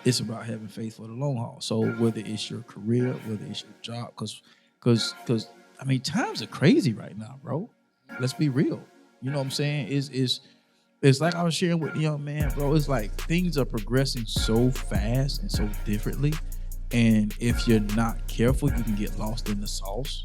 It's about having faith for the long haul. So whether it's your career, whether it's your job, because I mean times are crazy right now, bro. Let's be real. You know what I'm saying? It's like I was sharing with the young man, bro. It's like things are progressing so fast and so differently. And if you're not careful, you can get lost in the sauce.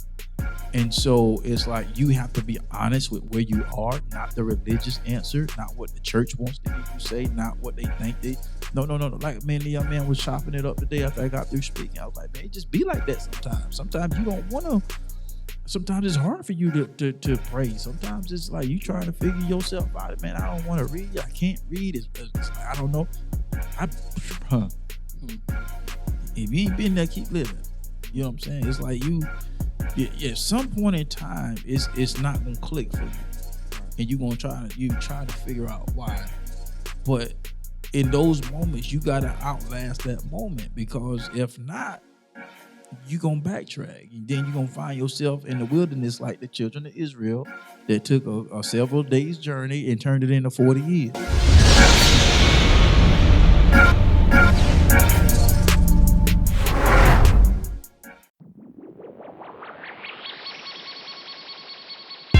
And so it's like you have to be honest with where you are, not the religious answer, not what the church wants to hear you say, not what they think they. No. Like man, the young man was chopping it up today after I got through speaking. I was like, man, just be like that sometimes. Sometimes you don't want to. Sometimes it's hard for you to pray. Sometimes it's like you trying to figure yourself out. Man, I don't want to read. I can't read. It's like, I don't know. If you ain't been there, keep living. You know what I'm saying? It's like at some point in time, it's not gonna click for you, and you're gonna try to figure out why. But in those moments, you gotta outlast that moment, because if not, you're gonna backtrack, and then you're gonna find yourself in the wilderness like the children of Israel that took a several days journey and turned it into 40 years.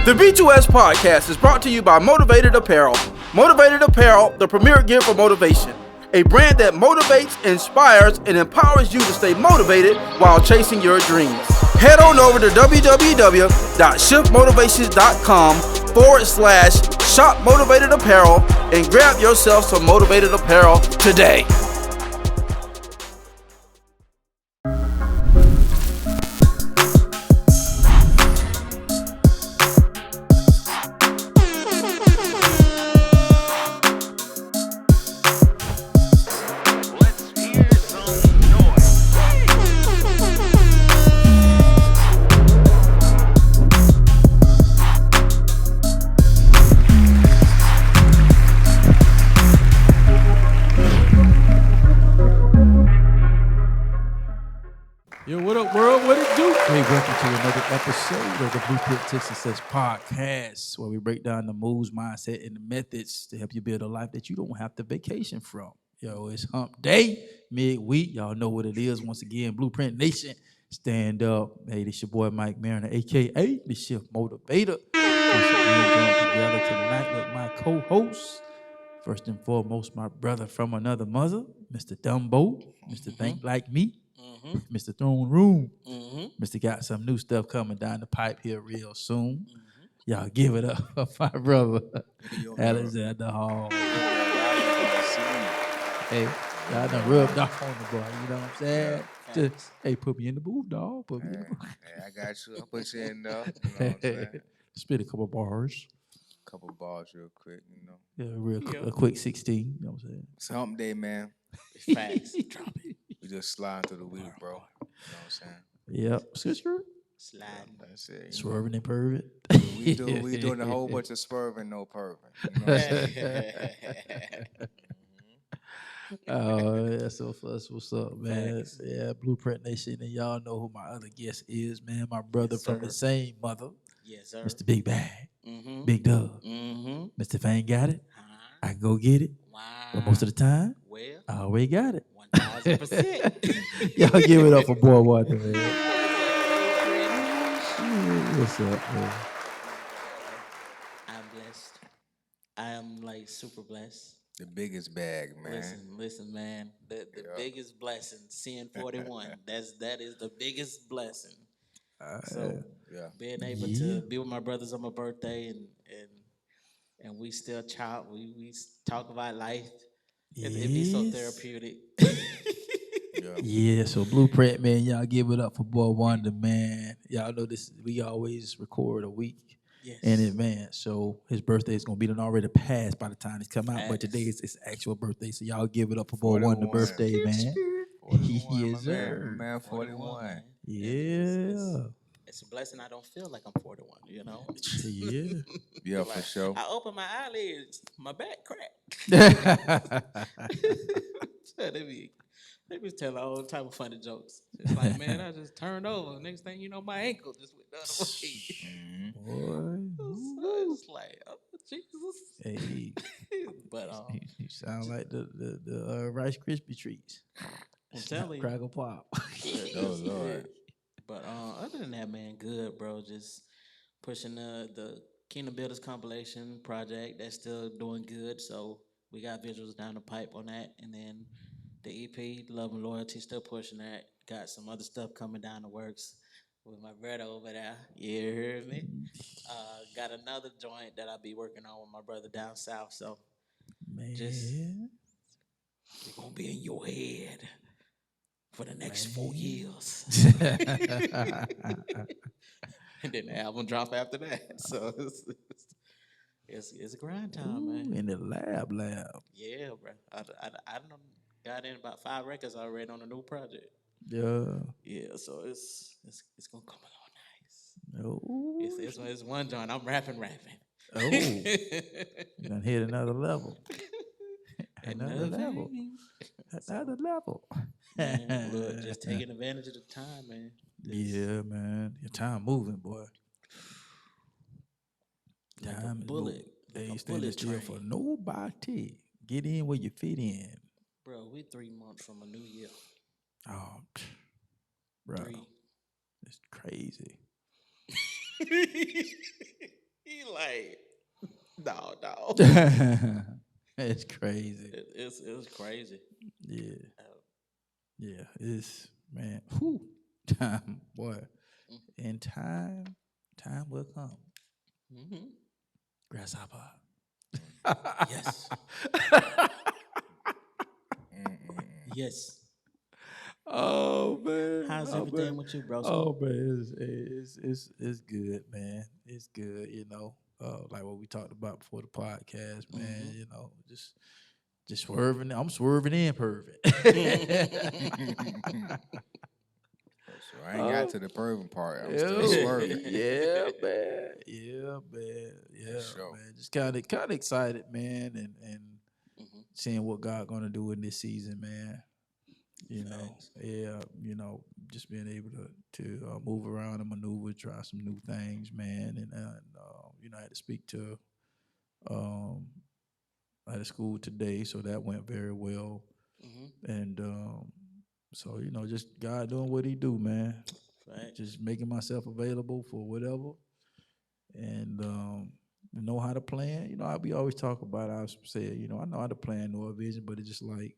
The B2S podcast is brought to you by Motivated Apparel. Motivated Apparel, the premier gear for motivation. A brand that motivates, inspires, and empowers you to stay motivated while chasing your dreams. Head on over to www.shiftmotivations.com/shop motivated apparel and grab yourself some motivated apparel today. Welcome to another episode of the Blueprint to Success podcast, where we break down the moves, mindset, and the methods to help you build a life that you don't have to vacation from. It's hump day, midweek. Y'all know what it is. Once again, Blueprint Nation, stand up. Hey, this your boy Mike Mariner, a.k.a. the Shift Motivator. Once again, joined together tonight with my co-host. First and foremost, my brother from another mother, Mr. Dumbo, Mr. Think Like Me. Mr. Throne Room. Mr. Got some new stuff coming down the pipe here real soon. Y'all give it up for my brother, Alexander Hall. Hey, y'all done rubbed off on the boy, you know what I'm saying? Just, hey, put me in the booth, dog. Put me in the booth. Hey, I got you. I'll put you in there. You know what I'm saying? Spit a couple bars. Couple bars real quick, you know. Yeah, a quick 16, you know what I'm saying? It's hump day, man. Facts. Drop it. We just sliding through the week, bro. You know what I'm saying? Yep. Sliding. That's it. Swerving and perving. We doing a whole bunch of swerving, no perving. You know what I'm saying? Oh, yeah, so what's up, man? Thanks. Yeah, Blueprint Nation, and y'all know who my other guest is, man. My brother from the same mother. Yes, sir. Mr. Big Bag. Mm-hmm. Big Dub. Mm-hmm. Mr. Fang got it. I can go get it. Wow. But most of the time, Well, I already got it. 1,000%. Y'all give it up for Boy Wonder, man. What's up, man? I'm blessed. I am like super blessed. The biggest bag, man. Listen, man. The biggest blessing, seeing 41. that is the biggest blessing. So being able to be with my brothers on my birthday and we still chop, we talk about life. It be so therapeutic. Yeah, so Blueprint, man, y'all give it up for Boy Wonder, man. Y'all know this, we always record a week in advance. So his birthday is gonna be done already passed by the time it's come out. But today is his actual birthday. So y'all give it up for Boy Wonder birthday, man. 41, Yes, sir. Man, 41. Yeah. It's a blessing. I don't feel like I'm 41, you know? Yeah. Yeah, for sure. I open my eyelids, my back crack. They be telling all type of funny jokes. It's like, man, I just turned over. Next thing you know, my ankle just went the other way. Boy. So it's like, oh, Jesus. Hey, But you sound like the Rice Krispie treats. I'm Snap, telling you. crackle, pop. Oh Lord. But other than that, man, good, bro. Just pushing the Kingdom Builders compilation project. That's still doing good. So we got visuals down the pipe on that, and then the EP, Love and Loyalty, still pushing that. Got some other stuff coming down the works with my brother over there. You hear me? Got another joint that I'll be working on with my brother down south. So just Man, it's gonna be in your head for the next 4 years. And then the album drop after that. So it's a grind time, ooh, man. in the lab. Yeah, bro. I done got in about 5 records already on a new project. Yeah. Yeah, so it's gonna come along nice. Oh, It's one joint. I'm rapping. oh, you done hit another level. Another level. Unwavering. Another So level. man, look, just taking advantage of the time, man. Yeah, man. Your time moving, boy. Like a Time is bullet, moving. like Ain't a standing bullet still train. for nobody. Get in where you fit in. Bro, we 3 months from a new year. Oh, bro, 3. it's crazy. He like, no. It's crazy. It's crazy. Yeah, yeah. It's man. Whew. Time, boy. In time will come. Mm-hmm. Grasshopper. Yes. Yes. Oh man. How's Oh everything man. with you, bro? Oh man. It's good, man. It's good. Like what we talked about before the podcast, man. Just swerving. I'm swerving in perfect. So I ain't got to the perving part. I'm still Oh, swerving. yeah, man. Yeah, man. Yeah, Sure. man. Just kind of excited, man, and seeing what God gonna do in this season, man. Facts. Just being able to move around and maneuver, try some new things, man, and I had to speak to um at a school today, so that went very well, and so just God doing what He do, man, Facts. just making myself available for whatever, and know how to plan. We always talk about. I said, I know how to plan, know a vision, but it's just like,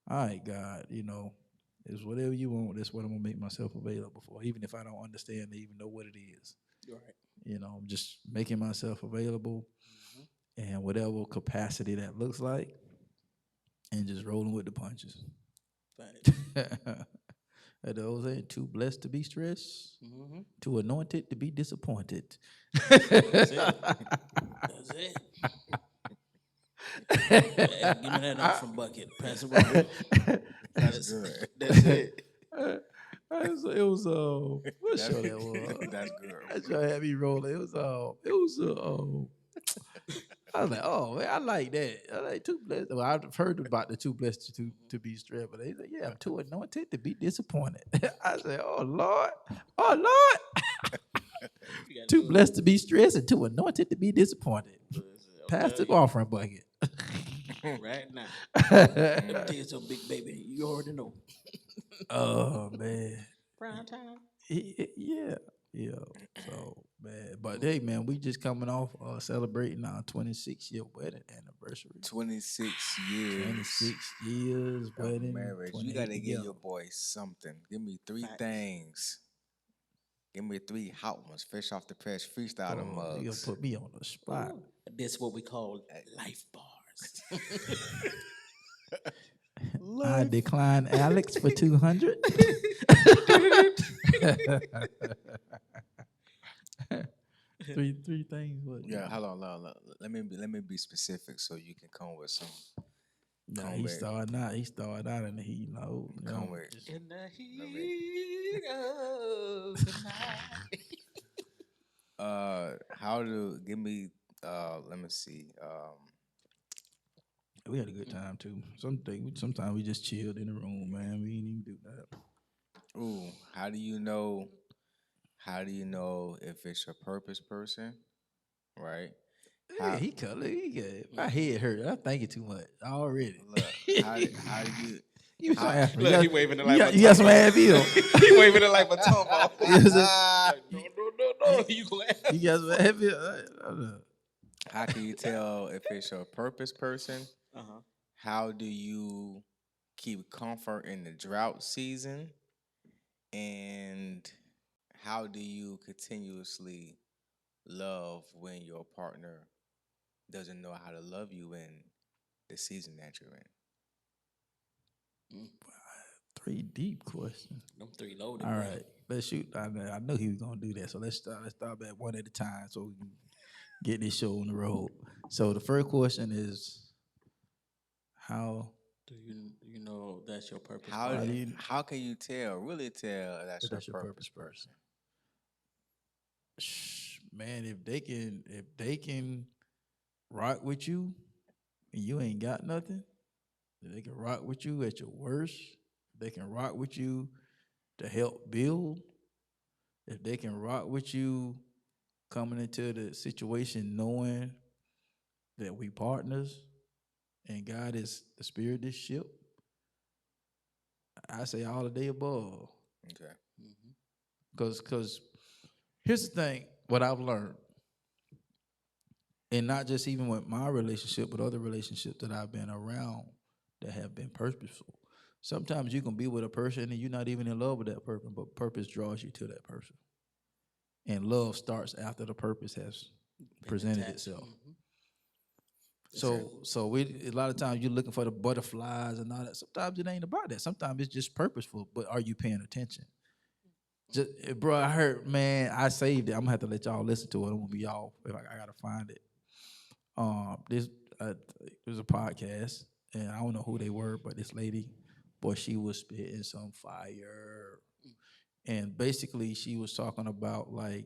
all right, God, it's whatever you want. That's what I'm gonna make myself available for, even if I don't understand, even know what it is. Right. I'm just making myself available, and whatever capacity that looks like, and just rolling with the punches. Facts. Those ain't too blessed to be stressed, too anointed to be disappointed. That's it. That's it. Hey, give me that offering bucket. Pass it around. That's good. That's it. It was what show that was? That's good. That show had me rolling. I was like, oh man, I like that. I like too blessed. Well, I've heard about the too blessed to be stressed, but they said, yeah, I'm too anointed to be disappointed. I said, oh Lord, too blessed to be stressed and too anointed to be disappointed. Pass the offering bucket. Right now. Let me tell you something, big baby. You already know. Oh man. Prime time. Yeah. So man, but hey man, we just coming off celebrating our 26-year wedding anniversary. 26 years. 26 years of wedding. marriage. You gotta give your boy something. Give me 3 things. Give me 3 hot ones, fresh off the press, freestyle the You gonna mugs. put me on the spot. This what we call life bars. I decline Alex for 200. three things. What? Yeah, hold on. Let me be specific so you can come with some. Nah, he started out in the heat. Come with. In the heat of the night. Give me let me see. We had a good time too. Sometimes we just chilled in the room, man. We didn't even do that. Ooh, how do you know if it's your purpose person, right? Hey, he color. He good. My head hurt. I'm thinking too much already. Look, how do you You how sound African. Look, he waving it like you got some Advil. he waving it like Matumbo. No. You laugh. You got some Advil. how can you tell if it's your purpose person? Uh-huh. How do you keep comfort in the drought season? And how do you continuously love when your partner doesn't know how to love you in the season that you're in? Three deep questions. Them three loaded. All bro. right, let's shoot. I know he was gonna do that, so let's start at one at a time so we can get this show on the road. So the first question is, how Do you know that's your purpose? How can you really tell that's your purpose person? Man, if they can rock with you and you ain't got nothing, if they can rock with you at your worst, if they can rock with you to help build, if they can rock with you coming into the situation knowing that we partners and God is the spirit of this ship, I say all of the above. Okay. Because here's the thing, what I've learned, and not just even with my relationship, but other relationships that I've been around that have been purposeful. Sometimes you can be with a person and you're not even in love with that person, but purpose draws you to that person. And love starts after the purpose has presented itself. So we a lot of times you're looking for the butterflies and all that. Sometimes it ain't about that. Sometimes it's just purposeful, but are you paying attention? Just, bro, I heard, man, I saved it. I'm gonna have to let y'all listen to it. I'm gonna be y'all if I gotta find it. This it was a podcast, and I don't know who they were, but this lady, boy, she was spitting some fire, and basically she was talking about like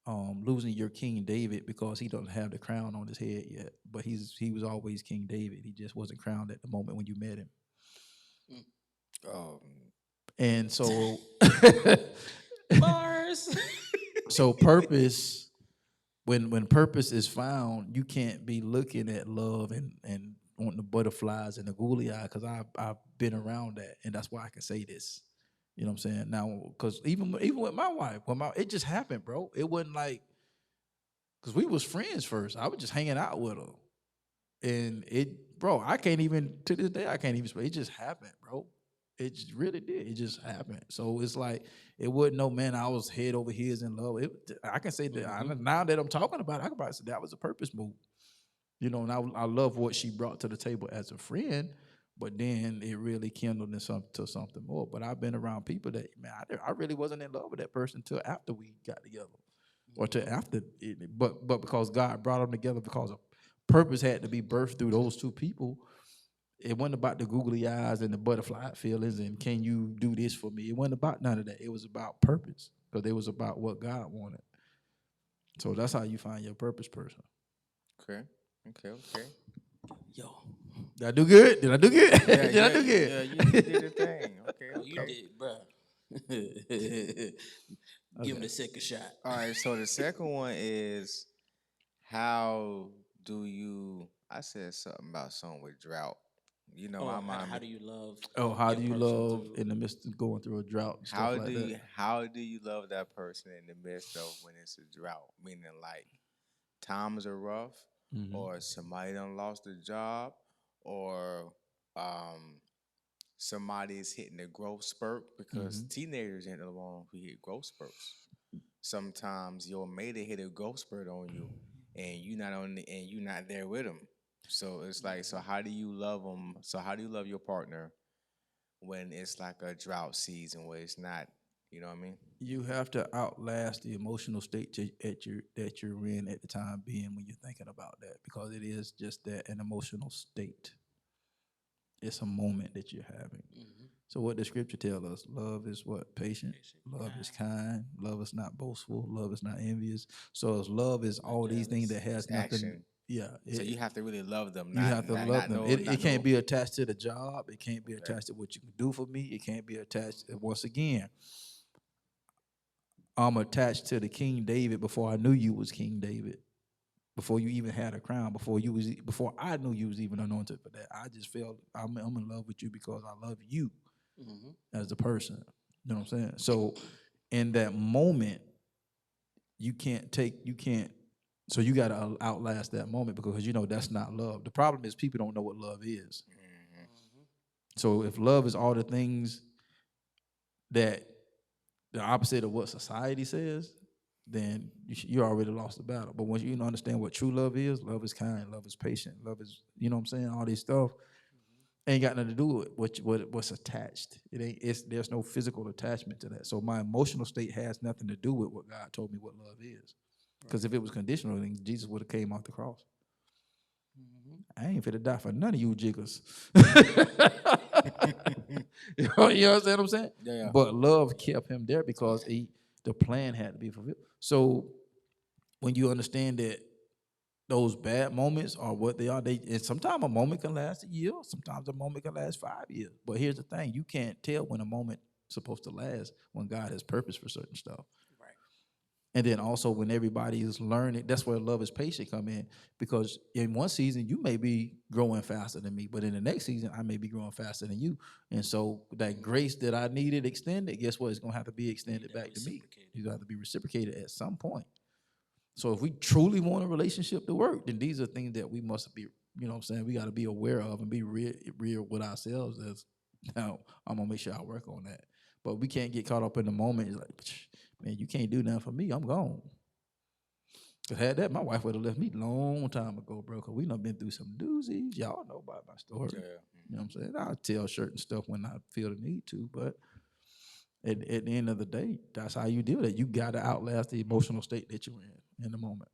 losing your King David because he doesn't have the crown on his head yet, but he was always King David. He just wasn't crowned at the moment when you met him. And so, Bars. so purpose. When purpose is found, you can't be looking at love and wanting the butterflies and the googly eye, because I've been around that, and that's why I can say this. You know what I'm saying? Now, because even with my wife, it just happened, bro. It wasn't like, because we was friends first. I was just hanging out with her, and bro, I can't even to this day I can't even. It just happened, bro. It just really did. It just happened. So it's like it wasn't no, man, I was head over heels in love. I can say that now that I'm talking about it, I can probably say that was a purpose move. You know, and I love what she brought to the table as a friend, but then it really kindled to something more. But I've been around people that, man, I really wasn't in love with that person until after we got together, or to after it. But because God brought them together, because a purpose had to be birthed through those two people. It wasn't about the googly eyes and the butterfly feelings and can you do this for me. It wasn't about none of that. It was about purpose, because it was about what God wanted. So that's how you find your purpose person. Okay. Yo. Did I do good? Yeah, I do good? Yeah, you did the thing. Okay. Oh, you did, bro. Give him the second shot. All right. So the second one is, how do you? I said something about something with drought. You know, my mom. How do you love? Oh, how do you love in the midst of going through a drought and stuff like that? How do you love that person in the midst of when it's a drought? Meaning, like, times are rough, or somebody done lost a job, or somebody's hitting a growth spurt, because teenagers ain't the one who hit growth spurts. Sometimes your mate hit a growth spurt on you, and you not there with them. So it's like, so how do you love them? So how do you love your partner when it's like a drought season where it's not, you know what I mean? You have to outlast the emotional state that you're in at the time being when you're thinking about that, because it is just that, an emotional state. It's a moment that you're having. So what the scripture tells us, love is what? Patient. Love is kind. Love is not boastful. Love is not envious. So love is all these things that has nothing. Action. Yeah. So you have to really love them. You have to love them. It can't be attached to the job. It can't be attached to what you can do for me. It can't be attached. Once again, I'm attached to the King David before I knew you was King David. before you even had a crown, before I knew you was even anointed for that. I just felt I'm in love with you because I love you as a person. You know what I'm saying? So in that moment, you can't. So you got to outlast that moment because you know that's not love. The problem is people don't know what love is. So if love is all the things that the opposite of what society says, then you already lost the battle. But once you understand what true love is kind, love is patient, love is, you know what I'm saying, all these stuff ain't got nothing to do with what's attached. There's no physical attachment to that. So my emotional state has nothing to do with what God told me what love is. Because if it was conditional, then Jesus would have came off the cross. I ain't finna die for none of you jiggers. You understand what I'm saying? Yeah. But love kept him there because the plan had to be fulfilled. So when you understand that those bad moments are what they are, and sometimes a moment can last a year, sometimes a moment can last 5 years. But here's the thing: you can't tell when a moment is supposed to last when God has purpose for certain stuff. And then also when everybody is learning, that's where love is patient come in. Because in one season, you may be growing faster than me, but in the next season, I may be growing faster than you. And so that grace that I needed extended, guess what? It's going to have to be extended back to me. It's going to have to be reciprocated at some point. So if we truly want a relationship to work, then these are things that we must be, you know what I'm saying? We got to be aware of and be real with ourselves as, now, I'm going to make sure I work on that. But we can't get caught up in the moment. It's like, man, you can't do nothing for me. I'm gone. If I had that, my wife would have left me a long time ago, bro, because we done been through some doozies. Y'all know about my story. Yeah. You know what I'm saying? I'll tell certain stuff when I feel the need to, but at the end of the day, that's how you deal with it. You got to outlast the emotional state that you're in the moment.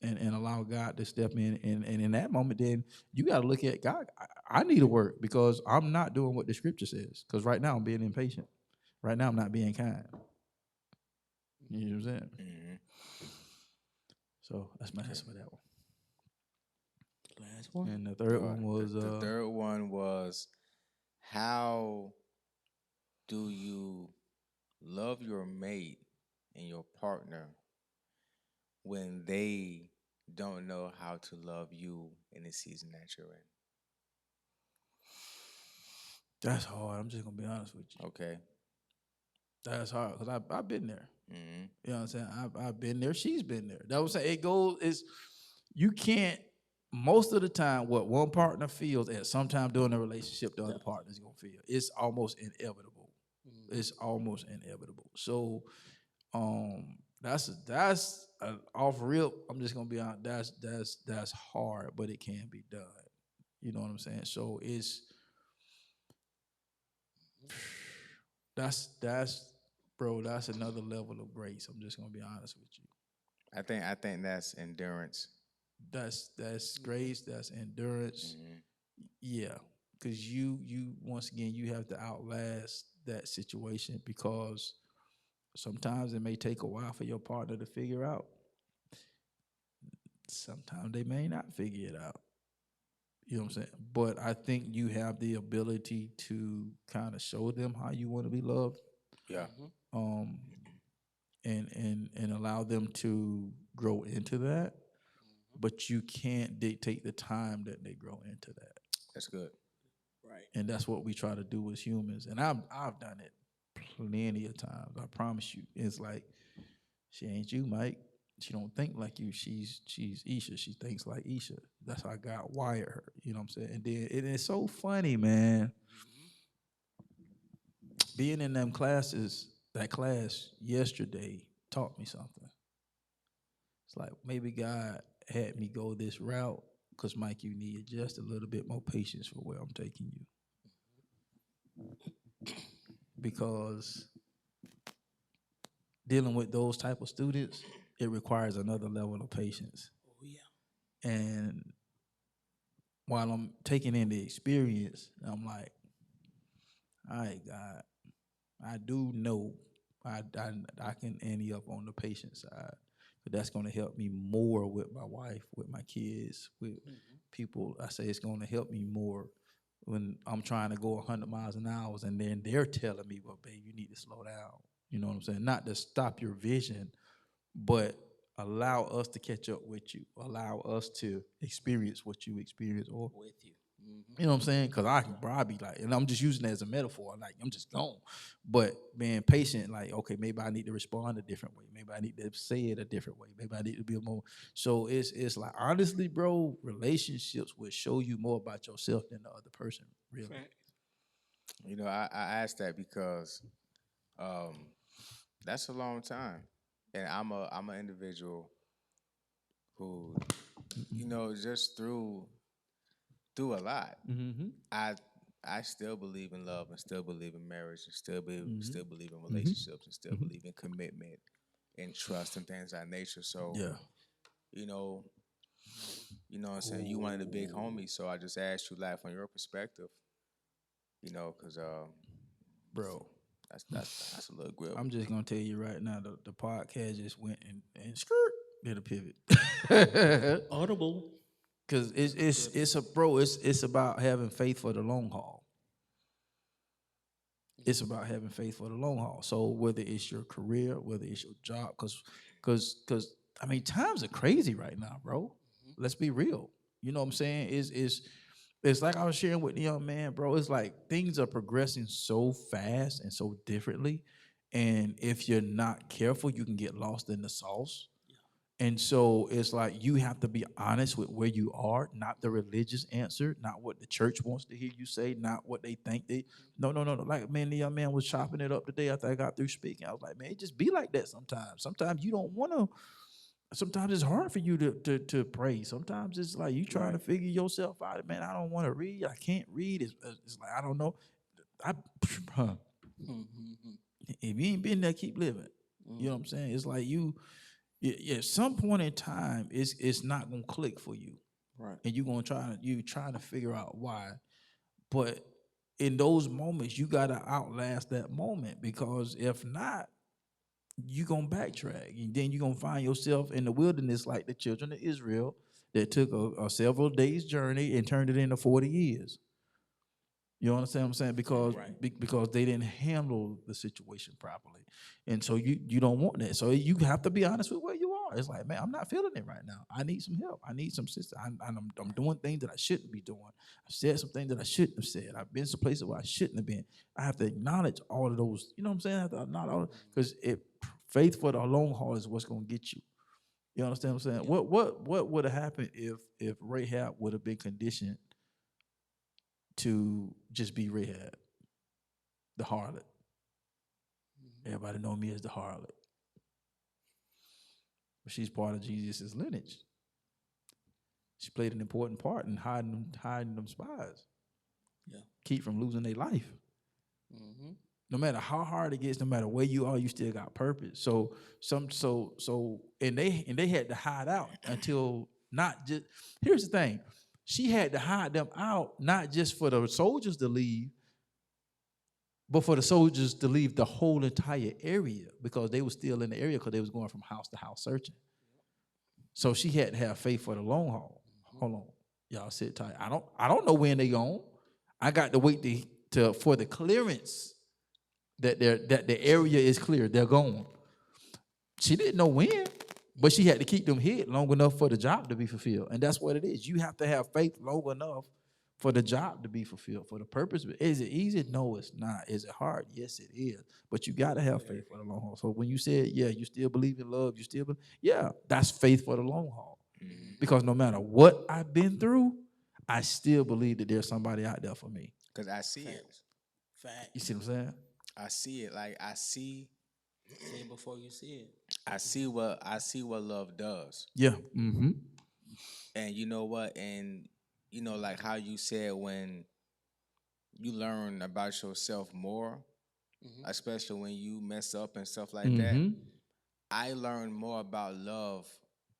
And allow God to step in. And in that moment, then you got to look at God. I need to work because I'm not doing what the scripture says. Because right now I'm being impatient. Right now I'm not being kind. You know what I'm saying? Mm-hmm. So that's my answer for that one. Last one. And the third one was the third one was, how do you love your mate and your partner when they don't know how to love you in the season that you're in? That's hard. I'm just gonna be honest with you. Okay. That's hard because I've been there. Mm-hmm. You know what I'm saying? I've been there. She's been there. That was saying it goes is you can't. Most of the time, what one partner feels at some time during a relationship, the other partner is gonna feel. It's almost inevitable. Mm-hmm. It's almost inevitable. So, that's an off real. I'm just gonna be honest. That's hard, but it can be done. You know what I'm saying? So that's bro. That's another level of grace. I'm just gonna be honest with you. I think that's endurance. That's grace. That's endurance. Mm-hmm. Yeah, because you once again you have to outlast that situation because sometimes it may take a while for your partner to figure out. Sometimes they may not figure it out. You know what I'm saying? But I think you have the ability to kind of show them how you want to be loved. Yeah. And allow them to grow into that. But you can't dictate the time that they grow into that. That's good. Right. And that's what we try to do as humans. And I've done it plenty of times. I promise you. It's like, she ain't you, Mike. She don't think like you. She's Isha. She thinks like Isha. That's how God wired her. You know what I'm saying? And then it's so funny, man. Being in them classes, that class yesterday taught me something. It's like maybe God had me go this route because, Mike, you need just a little bit more patience for where I'm taking you. Because dealing with those type of students, it requires another level of patience. Oh, yeah. And while I'm taking in the experience, I'm like, all right, God, I do know I can ante up on the patient side. But that's going to help me more with my wife, with my kids, with people. I say it's going to help me more when I'm trying to go 100 miles an hour and then they're telling me, well, babe, you need to slow down. You know what I'm saying? Not to stop your vision, but allow us to catch up with you, allow us to experience what you experience, or with you. you know what I'm saying? Because I can probably like, and I'm just using it as a metaphor, like I'm just gone. But being patient, like, okay, maybe I need to respond a different way. Maybe I need to say it a different way. Maybe I need to be more. So it's like honestly, bro, relationships will show you more about yourself than the other person, really. Fact. You know, I asked that because um, that's a long time, and I'm an individual who, you know, just through a lot. Mm-hmm. I I still believe in love and still believe in marriage and Mm-hmm. still believe in Mm-hmm. relationships and still Mm-hmm. believe in commitment and trust and things of that nature. So, Yeah. you know, what I'm saying, you one of the big Ooh, homies. So I just asked you, life from your perspective, because bro. that's a little grip. I'm just gonna tell you right now, the podcast just went and skirt did a pivot. Audible. Cause it's a bro, it's about having faith for the long haul. It's about having faith for the long haul. So whether it's your career, whether it's your job, cause I mean times are crazy right now, bro. Let's be real. You know what I'm saying? It's like I was sharing with the young man, bro. It's like things are progressing so fast and so differently. And if you're not careful, you can get lost in the sauce. And so it's like you have to be honest with where you are, not the religious answer, not what the church wants to hear you say, not what they think they. No, no, no, no. Like man, the young man was chopping it up today after I got through speaking. I was like, man, it just be like that sometimes. Sometimes you don't want to. Sometimes it's hard for you to pray. Sometimes it's like you trying to Right. figure yourself out. Man, I don't want to read. I can't read. It's like I don't know. I, huh. Mm-hmm. If you ain't been there, keep living. You know what I'm saying? It's like at some point in time, it's not gonna click for you, Right. and you trying to figure out why. But in those moments, you gotta outlast that moment because if not, you gonna backtrack, and then you gonna find yourself in the wilderness like the children of Israel that took a several days journey and turned it into 40 years. You understand what I'm saying? Because Right. because they didn't handle the situation properly, and so you don't want that. So you have to be honest with where you are. It's like, man, I'm not feeling it right now. I need some help. I need some assistance. I'm doing things that I shouldn't be doing. I've said some things that I shouldn't have said. I've been some places where I shouldn't have been. I have to acknowledge all of those. You know what I'm saying? I have to acknowledge all because faith for the long haul is what's gonna get you. You understand what I'm saying? Yeah. What would have happened if Rahab would have been conditioned to just be Rahab, the harlot? Everybody know me as the harlot. But she's part of Jesus' lineage. She played an important part in hiding them spies. Yeah. Keep from losing their life. Mm-hmm. No matter how hard it gets, no matter where you are, you still got purpose. And they had to hide out until not just here's the thing. She had to hide them out, not just for the soldiers to leave, but for the soldiers to leave the whole entire area because they were still in the area because they was going from house to house searching. So she had to have faith for the long haul. Hold on, y'all sit tight. I don't know when they gone. I got to wait for the clearance that the area is clear. They're gone. She didn't know when, but she had to keep them hid long enough for the job to be fulfilled. And that's what it is. You have to have faith long enough for the job to be fulfilled, for the purpose. Is it easy? No, it's not. Is it hard? Yes, it is. But you got to have faith for the long haul. So when you said, yeah, you still believe in love, yeah, that's faith for the long haul. Because no matter what I've been through, I still believe that there's somebody out there for me. Because I see it. Facts. Facts. You see what I'm saying? I see it. Like See it before you see it. I see what love does. Yeah. Mm-hmm. And you know what? And like how you said when you learn about yourself more, especially when you mess up and stuff like that. Mm-hmm. I learned more about love,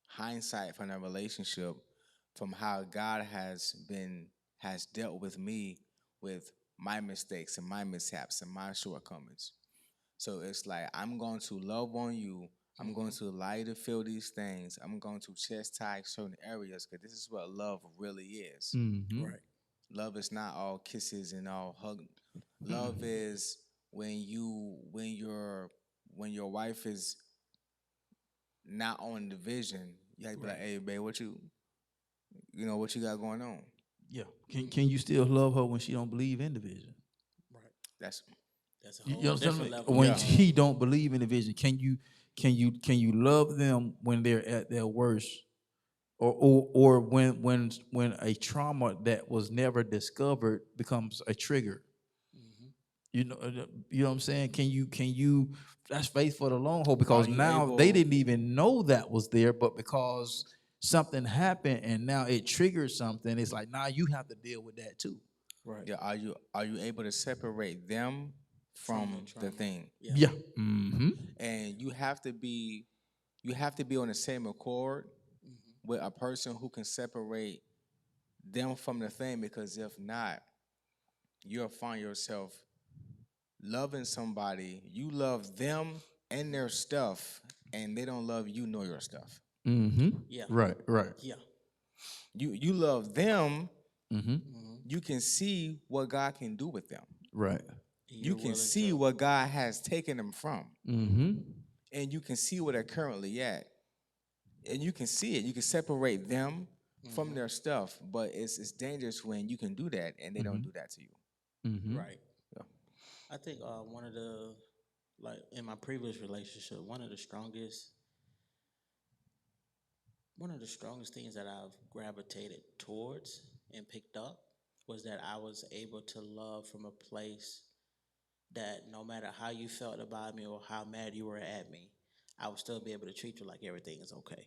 hindsight from a relationship, from how God has dealt with me with my mistakes and my mishaps and my shortcomings. So it's like I'm going to love on you. I'm going to allow you to feel these things. I'm going to chastise certain areas because this is what love really is. Mm-hmm. Right. Love is not all kisses and all hugging. Love is when your wife is not on the vision, you have to be like, hey, babe, what you got going on? Yeah. Can you still love her when she don't believe in the vision? Right. That's That's a You whole understand different me? level. When Yeah. he don't believe in the vision, can you love them when they're at their worst, or when a trauma that was never discovered becomes a trigger? You know what I'm saying? Can you that's faith for the long haul, Are because you now they able? didn't even know that was there, but because something happened and now it triggered something, it's like now you have to deal with that too. Right. Yeah, are you able to separate them From the from the trauma. thing? Yeah. Yeah. Mm-hmm. And you have to be on the same accord with a person who can separate them from the thing, because if not, you'll find yourself loving somebody, you love them and their stuff, and they don't love you nor your stuff. Mm-hmm. Yeah. Right, right. Yeah. You love them, Mm-hmm. you can see what God can do with them. Right. And You you're can willing see to. what God has taken them from, Mm-hmm. and you can see where they're currently at. And you can see it. You can separate them from their stuff, but it's dangerous when you can do that and they don't do that to you. Mm-hmm. Right. Yeah. I think one of the like in my previous relationship, one of the strongest things that I've gravitated towards and picked up was that I was able to love from a place that no matter how you felt about me or how mad you were at me, I would still be able to treat you like everything is okay.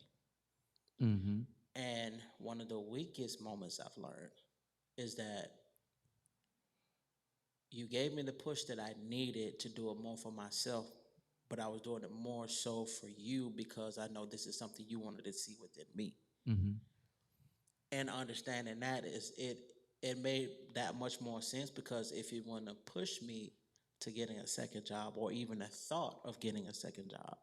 Mm-hmm. And one of the weakest moments I've learned is that you gave me the push that I needed to do it more for myself, but I was doing it more so for you because I know this is something you wanted to see within me. Mm-hmm. And understanding that it made that much more sense, because if you want to push me to getting a second job or even a thought of getting a second job,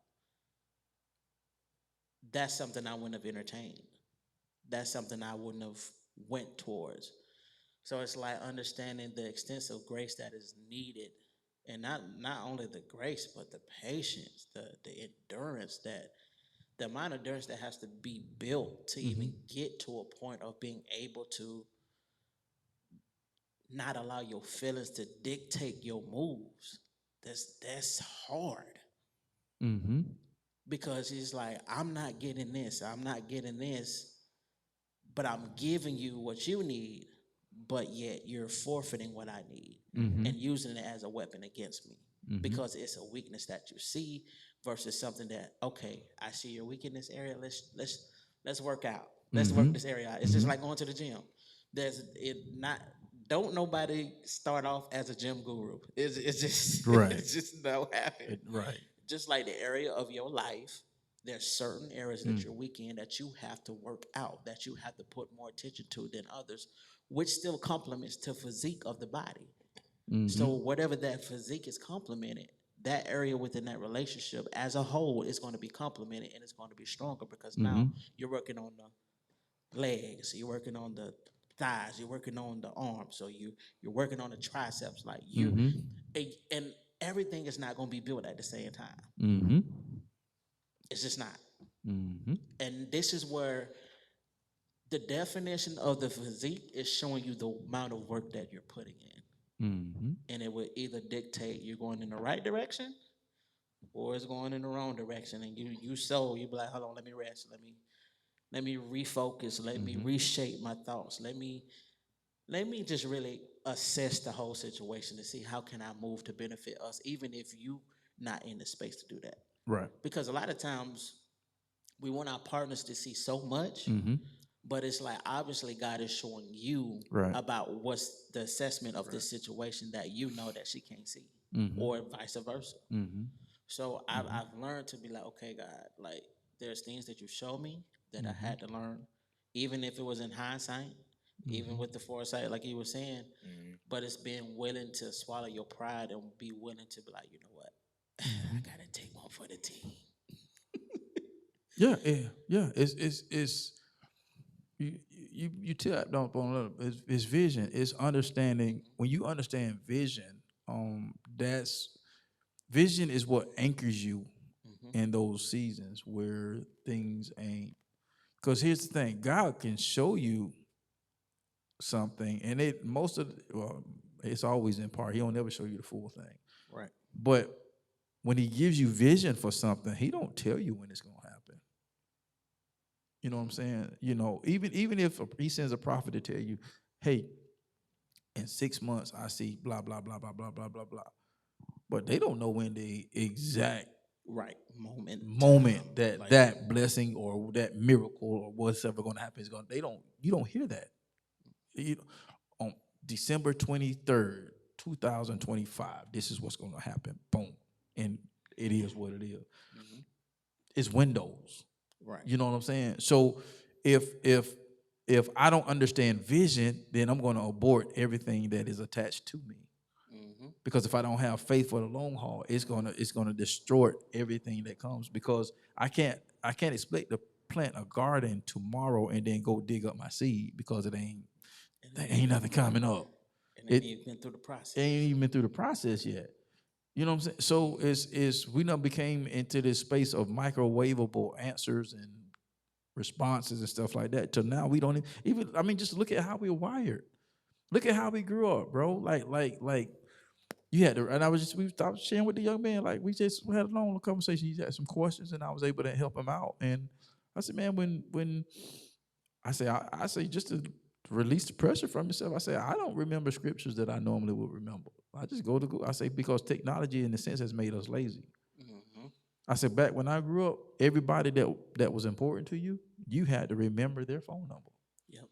that's something I wouldn't have entertained. That's something I wouldn't have went towards. So it's like understanding the extensive grace that is needed, and not only the grace, but the patience, the endurance, that the amount of endurance that has to be built to even get to a point of being able to not allow your feelings to dictate your moves. That's hard, Mm-hmm. because it's like I'm not getting this, but I'm giving you what you need, but yet you're forfeiting what I need and using it as a weapon against me, because it's a weakness that you see versus something that, okay, I see you're weak in this area. Let's work out. Let's work this area out. It's just like going to the gym. There's it not. Don't nobody start off as a gym guru. It's just Right. it's just not happen. Right. Just like the area of your life, there's certain areas that you're weak in that you have to work out, that you have to put more attention to than others, which still complements to physique of the body. So whatever that physique is complemented, that area within that relationship as a whole is going to be complemented and it's going to be stronger, because now you're working on the legs, you're working on the thighs, you're working on the arms, so you're working on the triceps, like and everything is not going to be built at the same time. Mm-hmm. It's just not. Mm-hmm. And this is where the definition of the physique is showing you the amount of work that you're putting in. Mm-hmm. And it will either dictate you're going in the right direction or it's going in the wrong direction. And you be like, hold on, let me rest. Let me refocus. Let me reshape my thoughts. Let me just really assess the whole situation to see how can I move to benefit us, even if you not in the space to do that. Right. Because a lot of times we want our partners to see so much, but it's like obviously God is showing you Right. about what's the assessment of this situation that you know that she can't see, or vice versa. So I've learned to be like, okay, God, like there's things that you show me that I had to learn, even if it was in hindsight, even with the foresight, like you were saying. But it's being willing to swallow your pride and be willing to be like, you know what, I gotta take one for the team. Yeah. Yeah. Yeah. It's you tapped up on a little. It's vision. It's understanding. When you understand vision, that's vision is what anchors you in those seasons where things ain't. Because here's the thing: God can show you something, and it's always in part. He don't never show you the full thing. Right. But when he gives you vision for something, he don't tell you when it's gonna happen. You know what I'm saying? Even if he sends a prophet to tell you, hey, in 6 months I see blah blah blah blah blah blah blah blah. But they don't know when the exact Right. moment that blessing or that miracle or what's ever gonna happen is gonna. You don't hear that. You on December 23rd, 2025, this is what's gonna happen. Boom. And it is what it is. It's windows. Right. You know what I'm saying? So if I don't understand vision, then I'm going to abort everything that is attached to me. Because if I don't have faith for the long haul, it's gonna distort everything that comes. Because I can't expect to plant a garden tomorrow and then go dig up my seed because there ain't nothing coming up. And it ain't even been through the process. It ain't even been through the process yet. You know what I'm saying? So we now became into this space of microwavable answers and responses and stuff like that. Till now we don't even I mean, just look at how we're wired. Look at how we grew up, bro. Like you had to, and I was sharing with the young man, like we had a long conversation. He had some questions and I was able to help him out. And I said, man, when I say just to release the pressure from yourself, I say, I don't remember scriptures that I normally would remember. I just go to Google. I say, because technology in a sense has made us lazy. I said, back when I grew up, everybody that was important to you, you had to remember their phone number. Yep.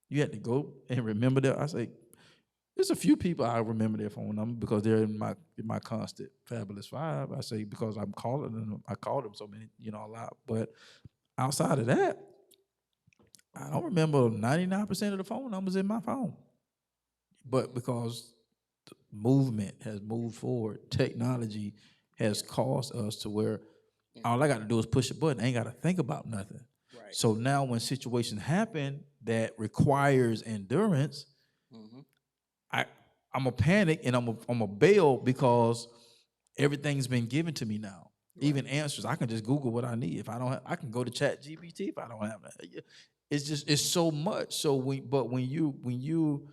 You had to go and remember that. I say, there's a few people I remember their phone number because they're in my constant fabulous five. I say, because I'm calling them. I call them so many, a lot. But outside of that, I don't remember 99% of the phone numbers in my phone. But because the movement has moved forward, technology has caused us to where all I got to do is push a button. I ain't got to think about nothing. Right. So now when situations happen that requires endurance, I'm a panic and I'm a bail because everything's been given to me now. Right. Even answers, I can just Google what I need. If I don't have, I can go to Chat GPT if I don't have that. It's so much. So when you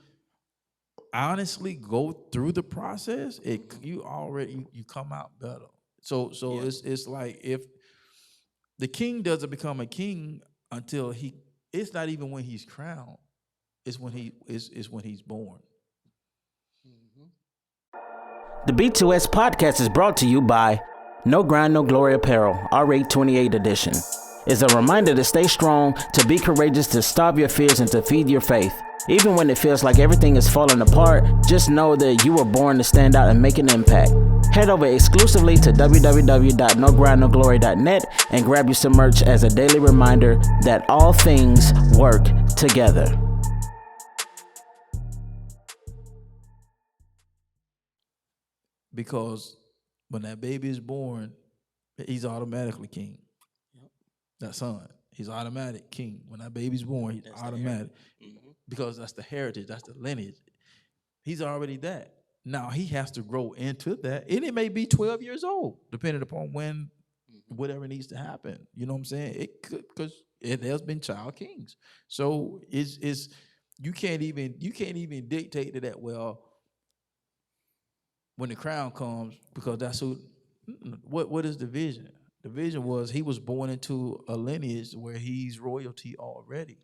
honestly go through the process, you come out better. So it's like if the king doesn't become a king until it's not even when he's crowned. It's when he's born. The B2S podcast is brought to you by No Grind, No Glory Apparel, R8 28 edition. It's a reminder to stay strong, to be courageous, to starve your fears, and to feed your faith. Even when it feels like everything is falling apart, just know that you were born to stand out and make an impact. Head over exclusively to www.nogrindnoglory.net and grab you some merch as a daily reminder that all things work together. Because when that baby is born, he's automatically king. Yep. That son, he's automatic king. When that baby's born, he's automatic. Because that's the heritage, that's the lineage. He's already that. Now he has to grow into that. And it may be 12 years old, depending upon when whatever needs to happen. You know what I'm saying? It could, because there's been child kings. So it's you can't even dictate to that. Well, when the crown comes, because that's who. What is the vision? The vision was he was born into a lineage where he's royalty already,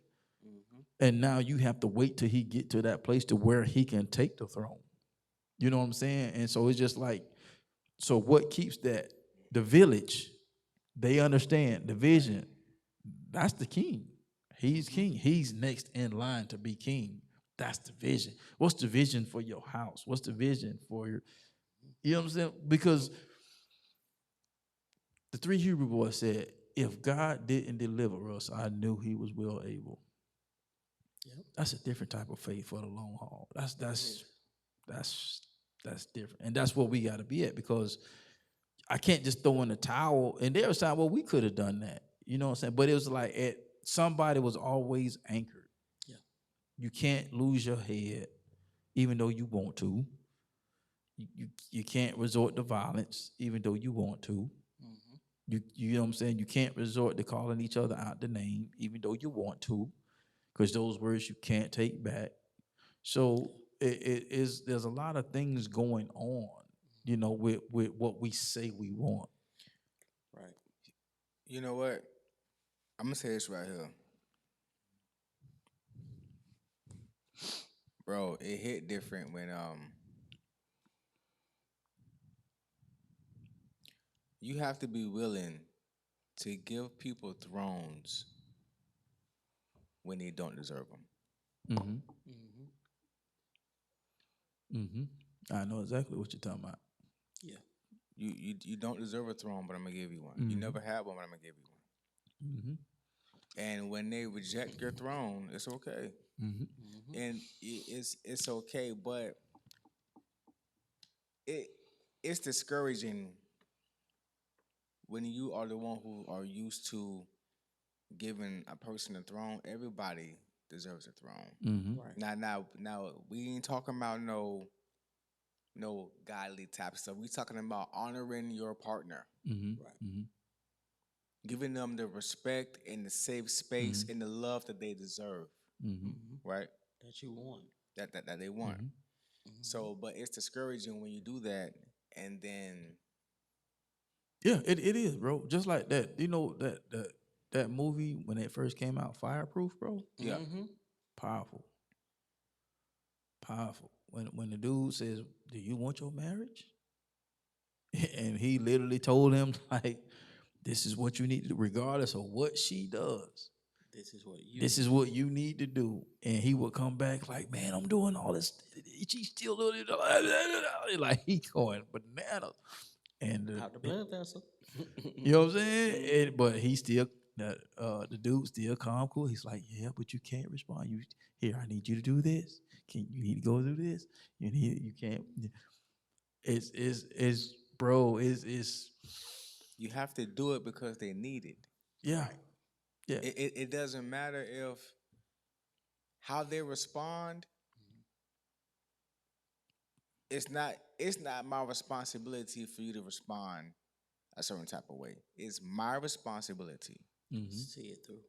and now you have to wait till he get to that place to where he can take the throne. You know what I'm saying? And so it's just like, so what keeps that? The village, they understand the vision. That's the king. He's king. He's next in line to be king. That's the vision. What's the vision for your house? What's the vision for your, you know what I'm saying? Because the three Hebrew boys said, if God didn't deliver us, I knew he was well able. Yep. That's a different type of faith for the long haul. That's different. And that's what we got to be at, because I can't just throw in the towel. And there was time where we could have done that. You know what I'm saying? But it was like somebody was always anchored. Yeah. You can't lose your head, even though you want to. You can't resort to violence, even though you want to. You know what I'm saying? You can't resort to calling each other out the name, even though you want to, because those words you can't take back. So it is there's a lot of things going on, with what we say we want. Right. You know what? I'm gonna say this right here, bro. It hit different when you have to be willing to give people thrones when they don't deserve them. Mm-hmm. Mm-hmm. Mm-hmm. I know exactly what you're talking about. Yeah. You don't deserve a throne, but I'm gonna give you one. You Mm-hmm. never had one, but I'm gonna give you one. Mm-hmm. And when they reject your throne, it's okay, Mm-hmm. Mm-hmm. and it's okay, but it it's discouraging when you are the one who are used to giving a person a throne. Everybody deserves a throne. Mm-hmm. Right. Now, we ain't talking about no godly type stuff. We talking about honoring your partner, Mm-hmm. Right. Mm-hmm. giving them the respect and the safe space and the love that they deserve, Mm-hmm. Mm-hmm. right? That you want. That they want. Mm-hmm. Mm-hmm. So, but it's discouraging when you do that, and then Yeah, it is, bro. Just like that. You know that movie when it first came out, Fireproof, bro. yeah, Mm-hmm. Powerful, powerful. When the dude says, "Do you want your marriage?" and he literally told him like, "This is what you need to do, regardless of what she does. This is what you This need. is what you need to do." And he would come back like, "Man, I'm doing all this. She's still doing it." Like he going bananas. And Out the blood vessel. you know what I'm saying? But he still the dude still calm, cool. He's like, "Yeah, but you can't respond. You here, I need you to do this. You need to go do this. You can't." It's bro. It's you have to do it because they need it. yeah, yeah. It doesn't matter if how they respond. It's not my responsibility for you to respond a certain type of way. It's my responsibility Mm-hmm. See it through.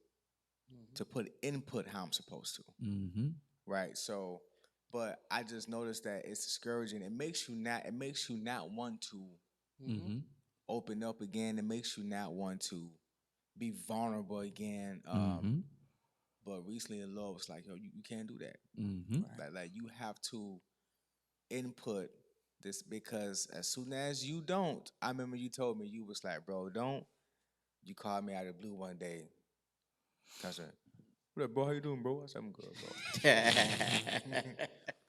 to put input how I'm supposed to. Mm-hmm. Right. So, but I just noticed that it's discouraging. It makes you not want to Mm-hmm. open up again. It makes you not want to be vulnerable again. Mm-hmm. But recently the Lord was like, yo, you can't do that. Mm-hmm. Like you have to input this, because as soon as you don't, I remember you told me, you was like, bro, don't. You called me out of the blue one day. I said, what up, bro? How you doing, bro? I said, I'm good,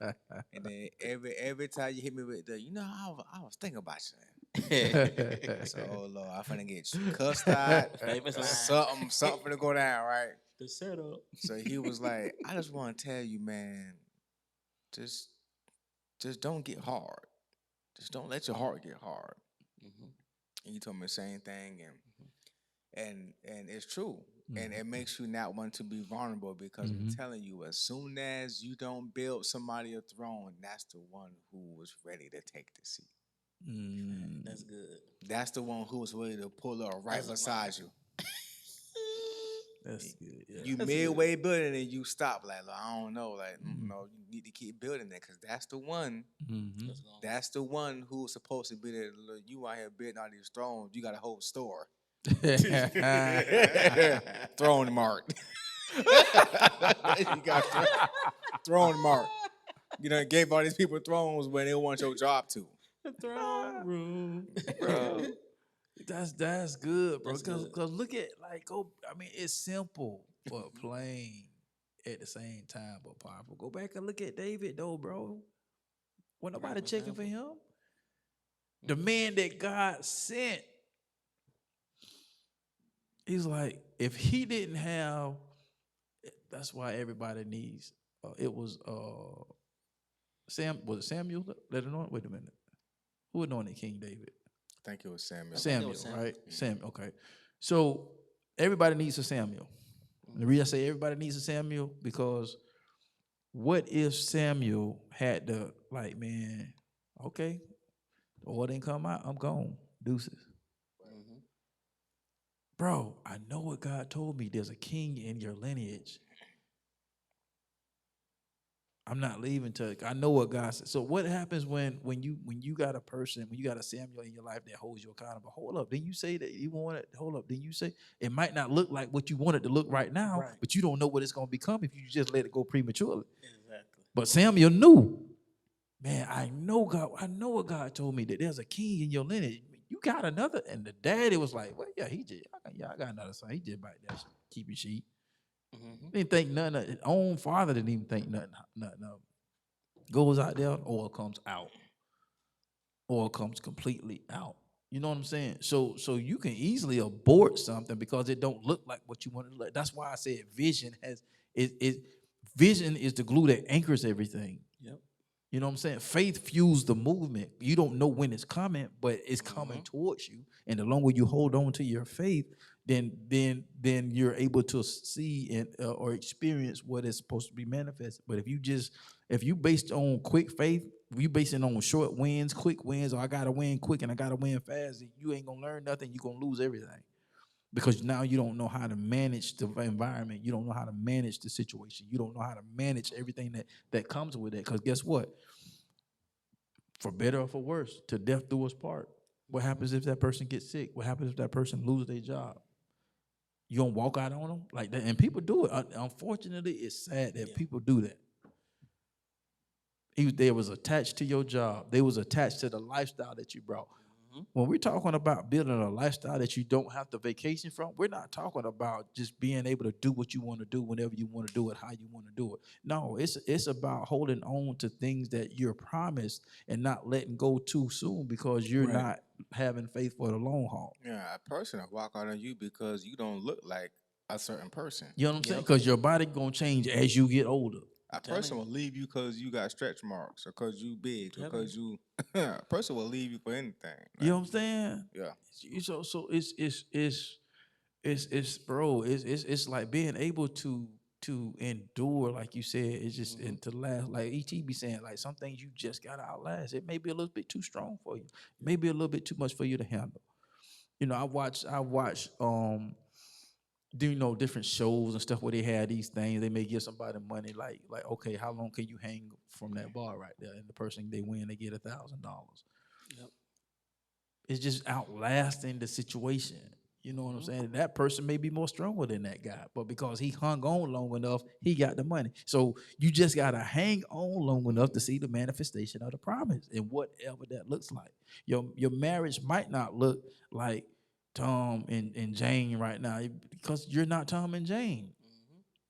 bro. And then every time you hit me with the, I was thinking about you. I said, oh Lord, I finna get cussed out. Famous line. Something finna go down, right? The setup. So he was like, I just want to tell you, man, just don't get hard. Just don't let your heart get hard. Mm-hmm. And you told me the same thing, and it's true. And it makes you not want to be vulnerable, because I'm telling you, as soon as you don't build somebody a throne, that's the one who was ready to take the seat. That's good. That's the one who was ready to pull up right beside you. That's good. Yeah. You midway building and you stop, like, I don't know, like, no, you need to keep building it, because that's the one. Mm-hmm. That's the one who's supposed to be there. Look, you out here building all these thrones. You got a whole store. Throne mark. You got throne mark. You know, gave all these people thrones when they want your job to. The throne room. Bro. That's good, bro. That's Cause, good. cause look at it's simple but plain at the same time but powerful. Go back and look at David though, bro. When nobody Prime checking for example. him. The man that God sent. He's like, if he didn't have, that's why everybody needs. It was Was it Samuel that anointed? Wait a minute, who anointed King David? I think it was Samuel. Samuel, Samuel. right? Samuel. Okay, so everybody needs a Samuel. And the reason I say everybody needs a Samuel because what if Samuel had to like, man, okay, the oil didn't come out, I'm gone, deuces. Mm-hmm. bro, I know what God told me. There's a king in your lineage. I'm not leaving till I know what God said. So what happens when you got a person, when you got a Samuel in your life that holds you accountable? Hold up. Then you say that you want it. Hold up. Then you say it might not look like what you want it to look right now, Right. but you don't know what it's gonna become if you just let it go prematurely. Exactly. But Samuel knew, man, I know what God told me that there's a king in your lineage. You got another, and the daddy was like, well, yeah, I got another son. He just back there keeping sheep. Mm-hmm. Didn't think nothing of his own father didn't even think nothing of him. Goes out there, oil comes out. Oil comes completely out. You know what I'm saying? So you can easily abort something because it don't look like what you want it to look. That's why I said vision is the glue that anchors everything. Yep. You know what I'm saying? Faith fuels the movement. You don't know when it's coming, but it's coming Mm-hmm. towards you. And the longer you hold on to your faith, then you're able to see and or experience what is supposed to be manifested. But if you based on quick faith, you basing on short wins, quick wins, or I gotta win quick and I gotta win fast, you ain't gonna learn nothing. You're gonna lose everything because now you don't know how to manage the environment. You don't know how to manage the situation. You don't know how to manage everything that comes with it. Because guess what? For better or for worse, to death do us part. What happens if that person gets sick? What happens if that person loses their job? You gonna walk out on them like that? And people do it. Unfortunately, it's sad that people do that. They was attached to your job. They was attached to the lifestyle that you brought. When we're talking about building a lifestyle that you don't have to vacation from, we're not talking about just being able to do what you want to do whenever you want to do it, how you want to do it. No, it's about holding on to things that you're promised and not letting go too soon because you're Right. not having faith for the long haul. Yeah, a person will walk out on you because you don't look like a certain person. You know what I'm saying? Yep. Because your body gonna change as you get older. A Telling person you. will leave you because you got stretch marks or because you big or Telling because you. A person will leave you for anything. You know what I'm saying? Yeah. So it's bro, it's like being able to endure, like you said, it's just and to last. Like ET be saying, like some things you just gotta outlast. It may be a little bit too strong for you, maybe a little bit too much for you to handle. You know, I watch do you know different shows and stuff where they had these things. They may give somebody money, like okay, how long can you hang from that bar right there? And the person they win, they get $1,000. Yep. It's just outlasting the situation. You know what I'm saying? That person may be more stronger than that guy, but because he hung on long enough, he got the money. So you just gotta hang on long enough to see the manifestation of the promise and whatever that looks like. Your marriage might not look like Tom and Jane right now because you're not Tom and Jane.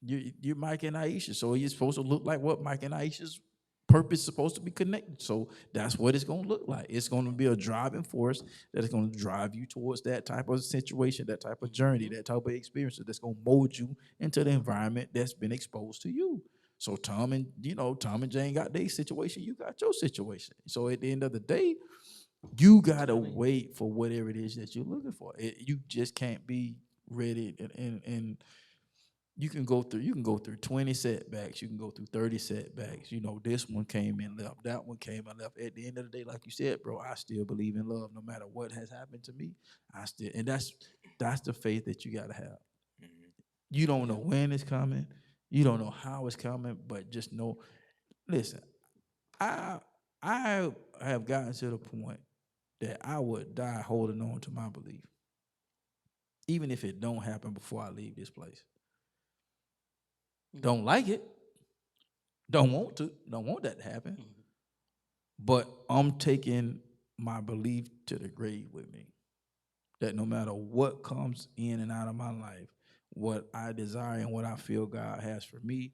You're Mike and Aisha, so you're supposed to look like what Mike and Aisha's purpose is supposed to be connected. So that's what it's gonna look like. It's gonna be a driving force that is gonna drive you towards that type of situation, that type of journey, that type of experience that's gonna mold you into the environment that's been exposed to you. So Tom and Jane got their situation, you got your situation. So at the end of the day, you gotta wait for whatever it is that you're looking for. You just can't be ready and you can go through 20 setbacks, you can go through 30 setbacks. You know, this one came and left, that one came and left. At the end of the day, like you said, bro, I still believe in love no matter what has happened to me. And that's the faith that you gotta have. You don't know when it's coming, you don't know how it's coming, but just know, listen, I I have gotten to the point that I would die holding on to my belief, even if it don't happen before I leave this place. Don't like it, don't want that to happen. But I'm taking my belief to the grave with me. That no matter what comes in and out of my life, what I desire and what I feel God has for me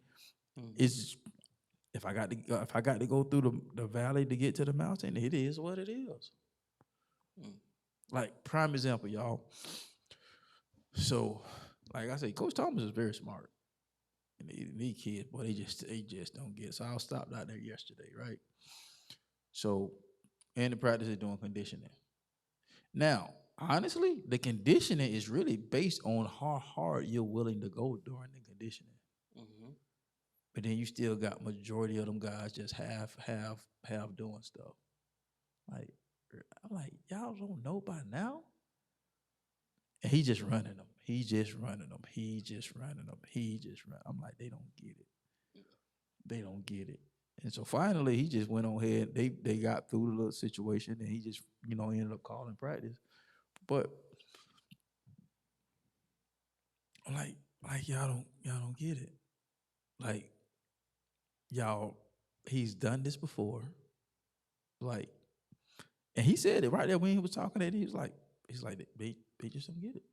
is if I got to go through the valley to get to the mountain, it is what it is. Like prime example, y'all. So, like I say, Coach Thomas is very smart. And these kids, boy, they just don't get it. So I was stopped out there yesterday, right? So, and the practice is doing conditioning. Now, honestly, the conditioning is really based on how hard you're willing to go during the conditioning. But then you still got majority of them guys just half doing stuff. Like I'm like, y'all don't know by now. he just running them. He just running them. He just running them. He just run. I'm like, they don't get it. They don't get it. And so finally, he just went on ahead. They got through the little situation, and he just ended up calling practice. But like y'all don't get it. Like y'all, he's done this before. Like, and he said it right there when he was talking. That he's like they just don't get it.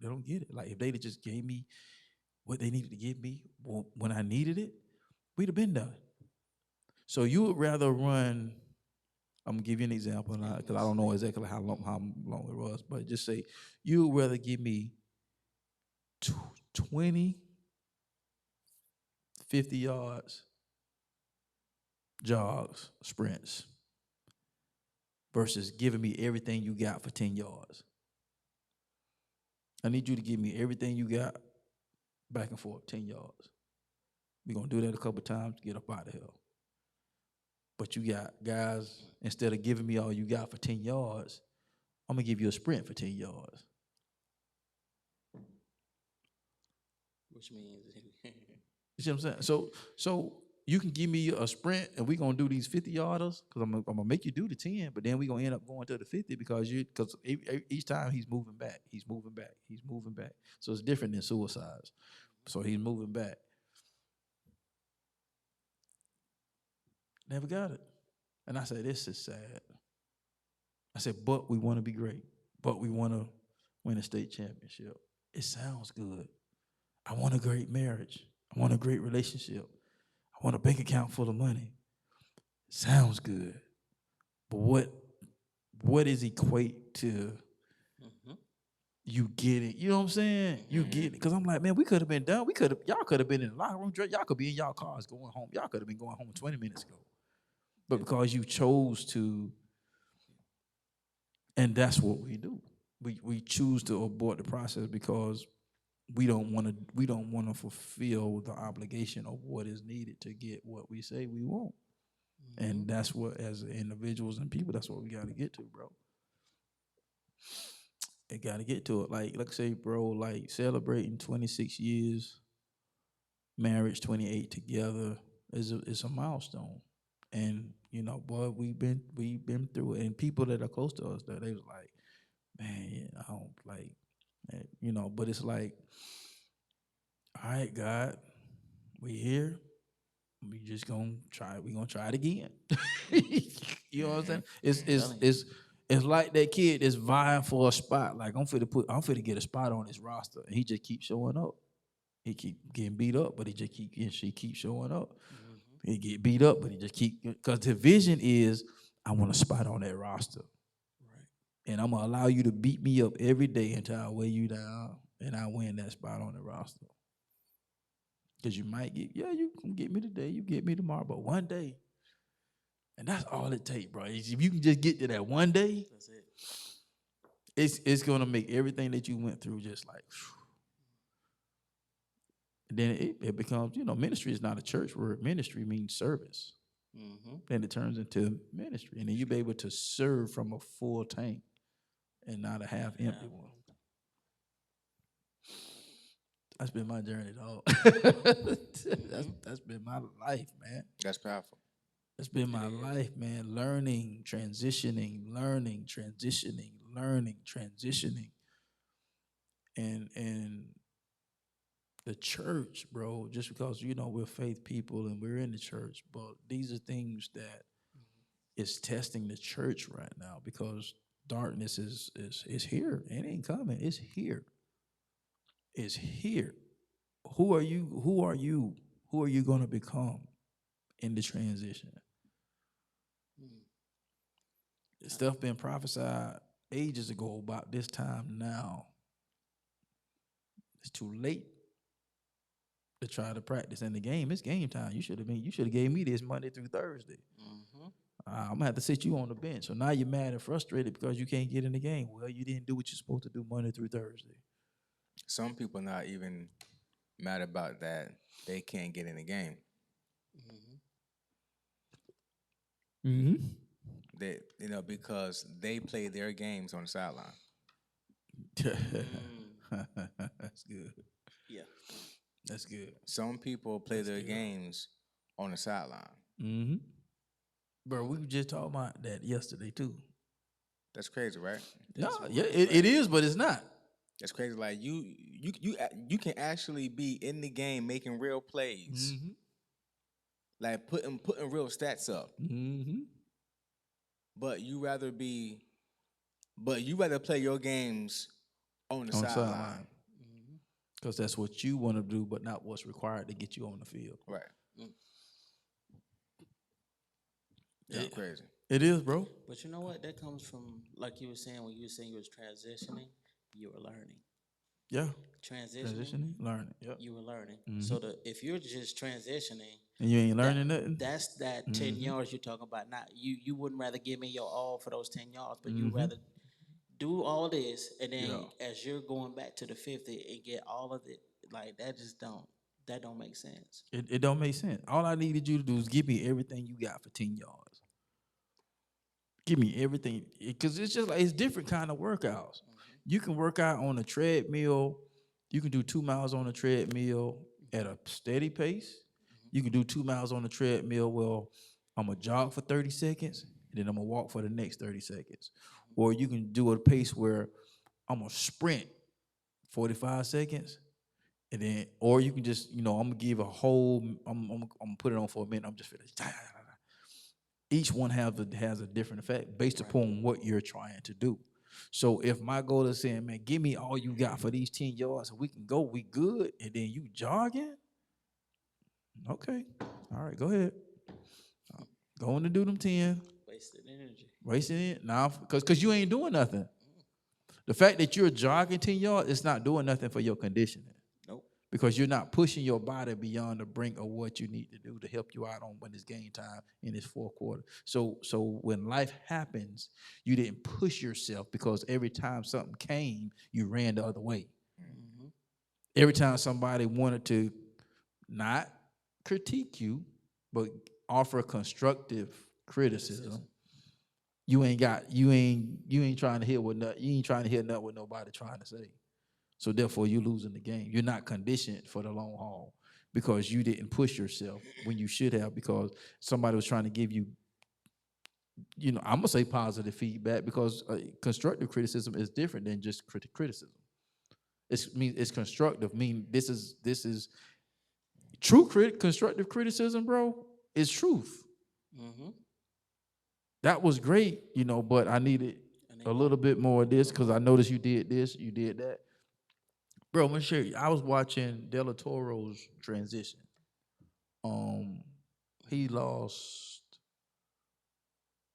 They don't get it. Like if they just gave me what they needed to give me when I needed it, we'd have been done. So you would rather run. I'm gonna give you an example, because I don't know exactly how long it was, but just say you would rather give me 20, 50 yards jogs, sprints, versus giving me everything you got for 10 yards. I need you to give me everything you got back and forth, 10 yards. We're gonna do that a couple times to get up out of here. But you got guys, instead of giving me all you got for 10 yards, I'm gonna give you a sprint for 10 yards. Which means You see what I'm saying? So you can give me a sprint and we're gonna do these 50 yarders, because I'm gonna make you do the 10, but then we're gonna end up going to the 50 because each time he's moving back, he's moving back, he's moving back. So it's different than suicides. So he's moving back. Never got it. And I said, this is sad. I said, but we want to be great. But we want to win a state championship. It sounds good. I want a great marriage. I want a great relationship. I want a bank account full of money. Sounds good. But what is equate to you get it? You know what I'm saying? You get it. Because I'm like, man, we could have been done. Y'all could have been in the locker room. Y'all could be in y'all cars going home. Y'all could have been going home 20 minutes ago. But because you chose to, and that's what we do. We choose to abort the process because we don't want to fulfill the obligation of what is needed to get what we say we want. And that's what, as individuals and people, that's what we got to get to, bro. It got to get to it. Like, let's say, bro, like celebrating 26 years, marriage, 28 together is a milestone. And boy, we've been through it. And people that are close to us, that they was like, man, I don't like, but it's like, all right, God, we here. We just gonna try. We gonna try it again. You know what I'm saying? It's like that kid that's vying for a spot. Like I'm finna get a spot on his roster, and he just keeps showing up. He keep getting beat up, but she keeps showing up. He get beat up, but he just because the vision is, I want a spot on that roster. Right. And I'm gonna allow you to beat me up every day until I weigh you down and I win that spot on the roster. Because you might you can get me today, you get me tomorrow, but one day, and that's all it takes, bro. If you can just get to that one day, that's it. It's gonna make everything that you went through just like. And then it becomes, ministry is not a church word. Ministry means service. Then it turns into ministry, and then you be able to serve from a full tank and not a half empty one. That's been my journey, dog. That's been my life, man. That's powerful. That's been my life, man. Learning, transitioning, and the church, bro. Just because we're faith people and we're in the church, but these are things that is testing the church right now, because darkness is here. It ain't coming. It's here. Is here. Who are you? Who are you? Who are you going to become in the transition? Stuff been prophesied ages ago about this time now. It's too late to try to practice in the game. It's game time. You should have gave me this Monday through Thursday. I'm gonna have to sit you on the bench. So now you're mad and frustrated because you can't get in the game. Well, you didn't do what you're supposed to do Monday through Thursday. Some people not even mad about that. They can't get in the game. They, because they play their games on the sideline. That's good. Yeah. That's good. Some people play That's their good. games on the sideline. Mm-hmm. Bro, we were just talking about that yesterday too. That's crazy, right? No, That's yeah, real it crazy. is, but it's not. That's crazy. Like you can actually be in the game making real plays, Mm-hmm. like putting real stats up, Mm-hmm. but you rather play your games on the On the sideline, sideline. Mm-hmm. Because that's what you want to do, but not what's required to get you on the field. right? Mm. That's Yeah. crazy. It is, bro. But you know what? That comes from, like you were saying, when you were saying you was transitioning, you were learning. Yeah. Transitioning, Transitioning, learning. Yep. you were learning. Mm-hmm. So if you're just transitioning, And you ain't that learning nothing. that's that 10 Mm-hmm. yards you're talking about. Not you wouldn't rather give me your all for those 10 yards, but you Mm-hmm. rather do all this and Yeah. then as you're going back to the 50 and get all of it, like that don't make sense. It don't make sense. All I needed you to do is give me everything you got for 10 yards. Give me everything. Because it's just like it's different kind of workouts. You can work out on a treadmill. You can do 2 miles on a treadmill at a steady pace. You can do 2 miles on the treadmill. Well, I'm gonna jog for 30 seconds and then I'm gonna walk for the next 30 seconds. Or you can do a pace where I'm gonna sprint 45 seconds and then, or you can just, I'm gonna give a whole, I'm gonna put it on for a minute. I'm just finna, each one has a different effect based Right. upon what you're trying to do. So if my goal is saying, man, give me all you got for these 10 yards and we can go, we good, and then you jogging, okay. All right, go ahead. Go on to do them 10. Wasted energy. Wasting it. Now, because you ain't doing nothing. The fact that you're jogging 10 yards, it's not doing nothing for your conditioning. Nope. Because you're not pushing your body beyond the brink of what you need to do to help you out on when it's game time in this fourth quarter. So when life happens, you didn't push yourself because every time something came, you ran the other way. Mm-hmm. Every time somebody wanted to not critique you, but offer constructive criticism, you ain't trying to hear you ain't trying to hear nothing what nobody trying to say. So therefore, you're losing the game. You're not conditioned for the long haul because you didn't push yourself when you should have because somebody was trying to give you, I'm gonna say positive feedback because constructive criticism is different than just criticism. It's constructive. Mean this is true constructive criticism, bro. Is truth. Mm-hmm. That was great, but I needed a little bit more of this because I noticed you did this, you did that. Bro, I'm gonna share you. I was watching Del Toro's transition. He lost,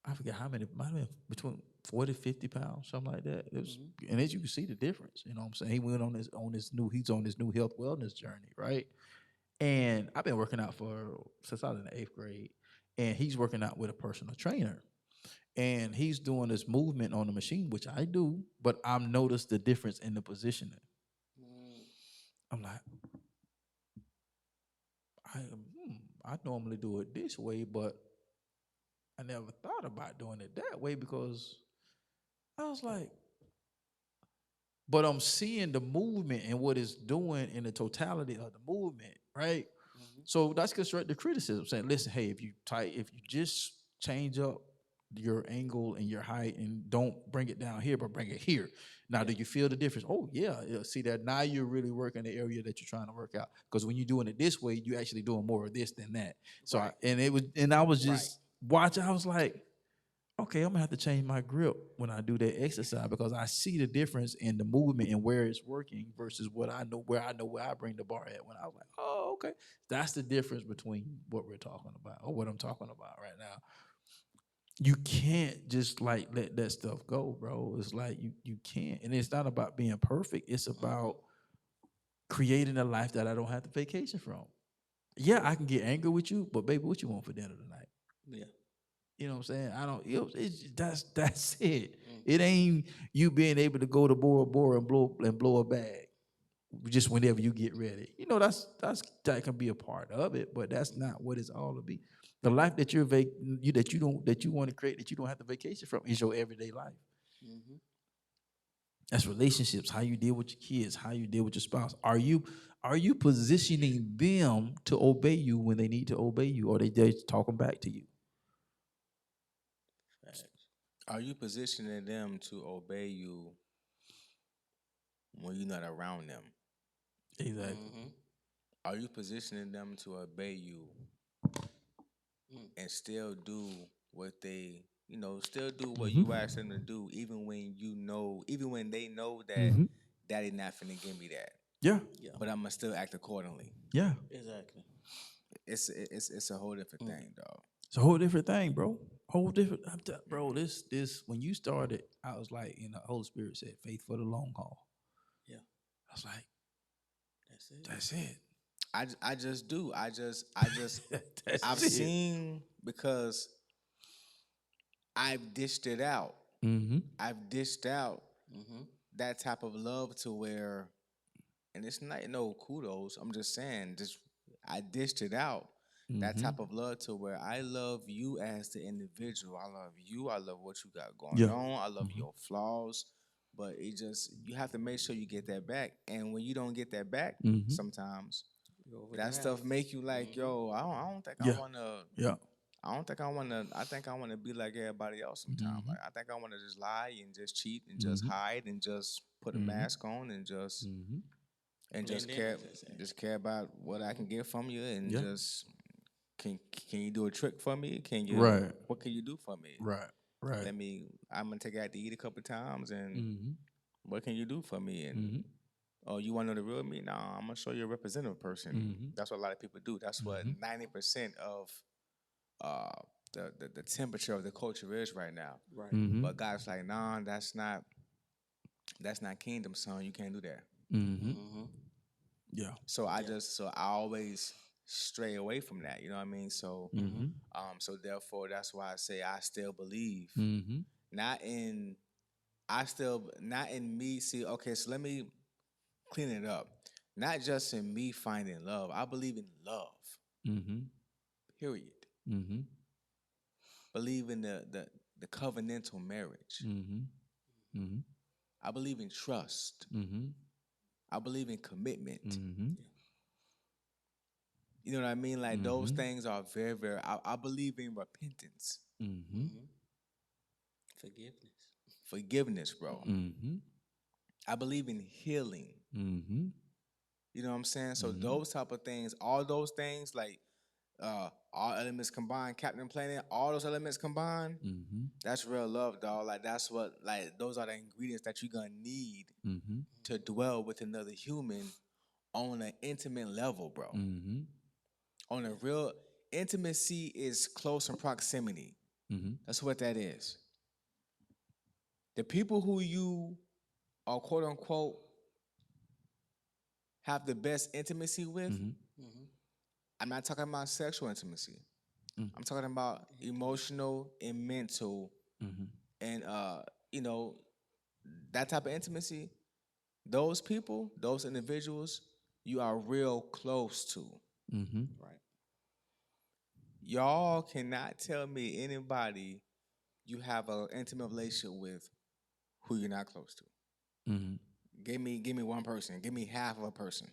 I forget how many, might have been between 40, 50 pounds, something like that. It was, and as you can see the difference, you know what I'm saying? He went he's on this new health wellness journey, right? And I've been working out since I was in the 8th grade, and he's working out with a personal trainer. And he's doing this movement on the machine, which I do, but I've noticed the difference in the positioning. I'm like, I normally do it this way, but I never thought about doing it that way because I was like, but I'm seeing the movement and what it's doing in the totality of the movement, right? So that's constructive criticism, saying, listen, hey, if you just change up your angle and your height and don't bring it down here, but bring it here. Now, do you feel the difference? Oh, yeah. See that now you're really working the area that you're trying to work out. Because when you're doing it this way, you're actually doing more of this than that. So, Right. I was just watching. I was like, okay, I'm gonna have to change my grip when I do that exercise because I see the difference in the movement and where it's working versus where I know where I bring the bar at. When I was like, oh, okay, that's the difference between what we're talking about or what I'm talking about right now. You can't just like let that stuff go, bro. It's like you can't, and it's not about being perfect. It's about creating a life that I don't have to vacation from. Yeah, I can get angry with you, but baby, what you want for dinner tonight? Yeah. You know what I'm saying? I don't. That's it. It ain't you being able to go to Bora Bora and blow a bag just whenever you get ready. That can be a part of it, but that's not what it's all about. The life that that you want to create that you don't have to vacation from is your everyday life. That's relationships, how you deal with your kids, how you deal with your spouse. Are you positioning them to obey you when they need to obey you, or they just talking back to you? Facts. Are you positioning them to obey you when you're not around them? Exactly. Mm-hmm. Are you positioning them to obey you and still do what they, still do what you ask them to do, even when even when they know that daddy not finna give me that, Yeah. Yeah. but I'm gonna still act accordingly. Yeah. Exactly. It's a whole different thing, dog. It's a whole different thing, bro. Whole different, bro. This when you started, I was like, the Holy Spirit said, "Faith for the long haul." Yeah. I was like, That's it. "That's it. I just do. I just I've That's it." seen, because I've dished it out. Mm-hmm. I've dished out Mm-hmm. that type of love to where, and it's not no kudos. I'm just saying, just I dished it out. That Mm-hmm. type of love to where I love you as the individual. I love you. I love what you got going Yeah. on. I love your flaws. But you have to make sure you get that back. And when you don't get that back, Mm-hmm. sometimes Go over that the mouth. stuff make you like, yo, I don't think I Yeah. wanna. Yeah. I don't think I wanna. I think I wanna be like everybody else sometimes. Mm-hmm. Like I think I wanna just lie and just cheat and just Mm-hmm. hide and just put a Mm-hmm. mask on and just Mm-hmm. and just Blend in, care as they say. just care about what I can get from you and Yeah. just can you do a trick for me? Can you Right. what can you do for me? Right. Right. I'm gonna take you out to eat a couple times and Mm-hmm. what can you do for me? And Mm-hmm. oh, you wanna know the real me? Nah, I'm gonna show you a representative person. Mm-hmm. That's what a lot of people do. That's what 90% of uh the temperature of the culture is right now. Right. Mm-hmm. But God's like, nah, that's not kingdom, son. You can't do that. Mm-hmm. Mm-hmm. Yeah. So I always stray away from that. You know what I mean? So Mm-hmm. so therefore that's why I say I still believe. Mm-hmm. Not in not in me. See, okay, so let me clean it up. Not just in me finding love. I believe in love. Mm-hmm. Period. Mm-hmm. Believe in the covenantal marriage. Mm-hmm. Mm-hmm. I believe in trust. Mm-hmm. I believe in commitment. Mm-hmm. You know what I mean? Like those Mm-hmm. things are very, very. I believe in repentance, Mm-hmm. Mm-hmm. Forgiveness. forgiveness, bro. Mm-hmm. I believe in healing. Mm-hmm. You know what I'm saying? So Mm-hmm. those type of things, all those things, like all elements combined, Captain Planet, all those elements combined, Mm-hmm. that's real love, dog. Like that's what, like those are the ingredients that you're gonna need Mm-hmm. to dwell with another human on an intimate level, bro. Mm-hmm. On a real intimacy is close in proximity. Mm-hmm. That's what that is. The people who you are quote unquote have the best intimacy with, Mm-hmm. Mm-hmm. I'm not talking about sexual intimacy. Mm. I'm talking about emotional and mental Mm-hmm. and you know, that type of intimacy. Those people, those individuals, you are real close to. Mm-hmm. Right. Y'all cannot tell me anybody you have an intimate relationship with who you're not close to. Mm-hmm. Give me one person. Give me half of a person.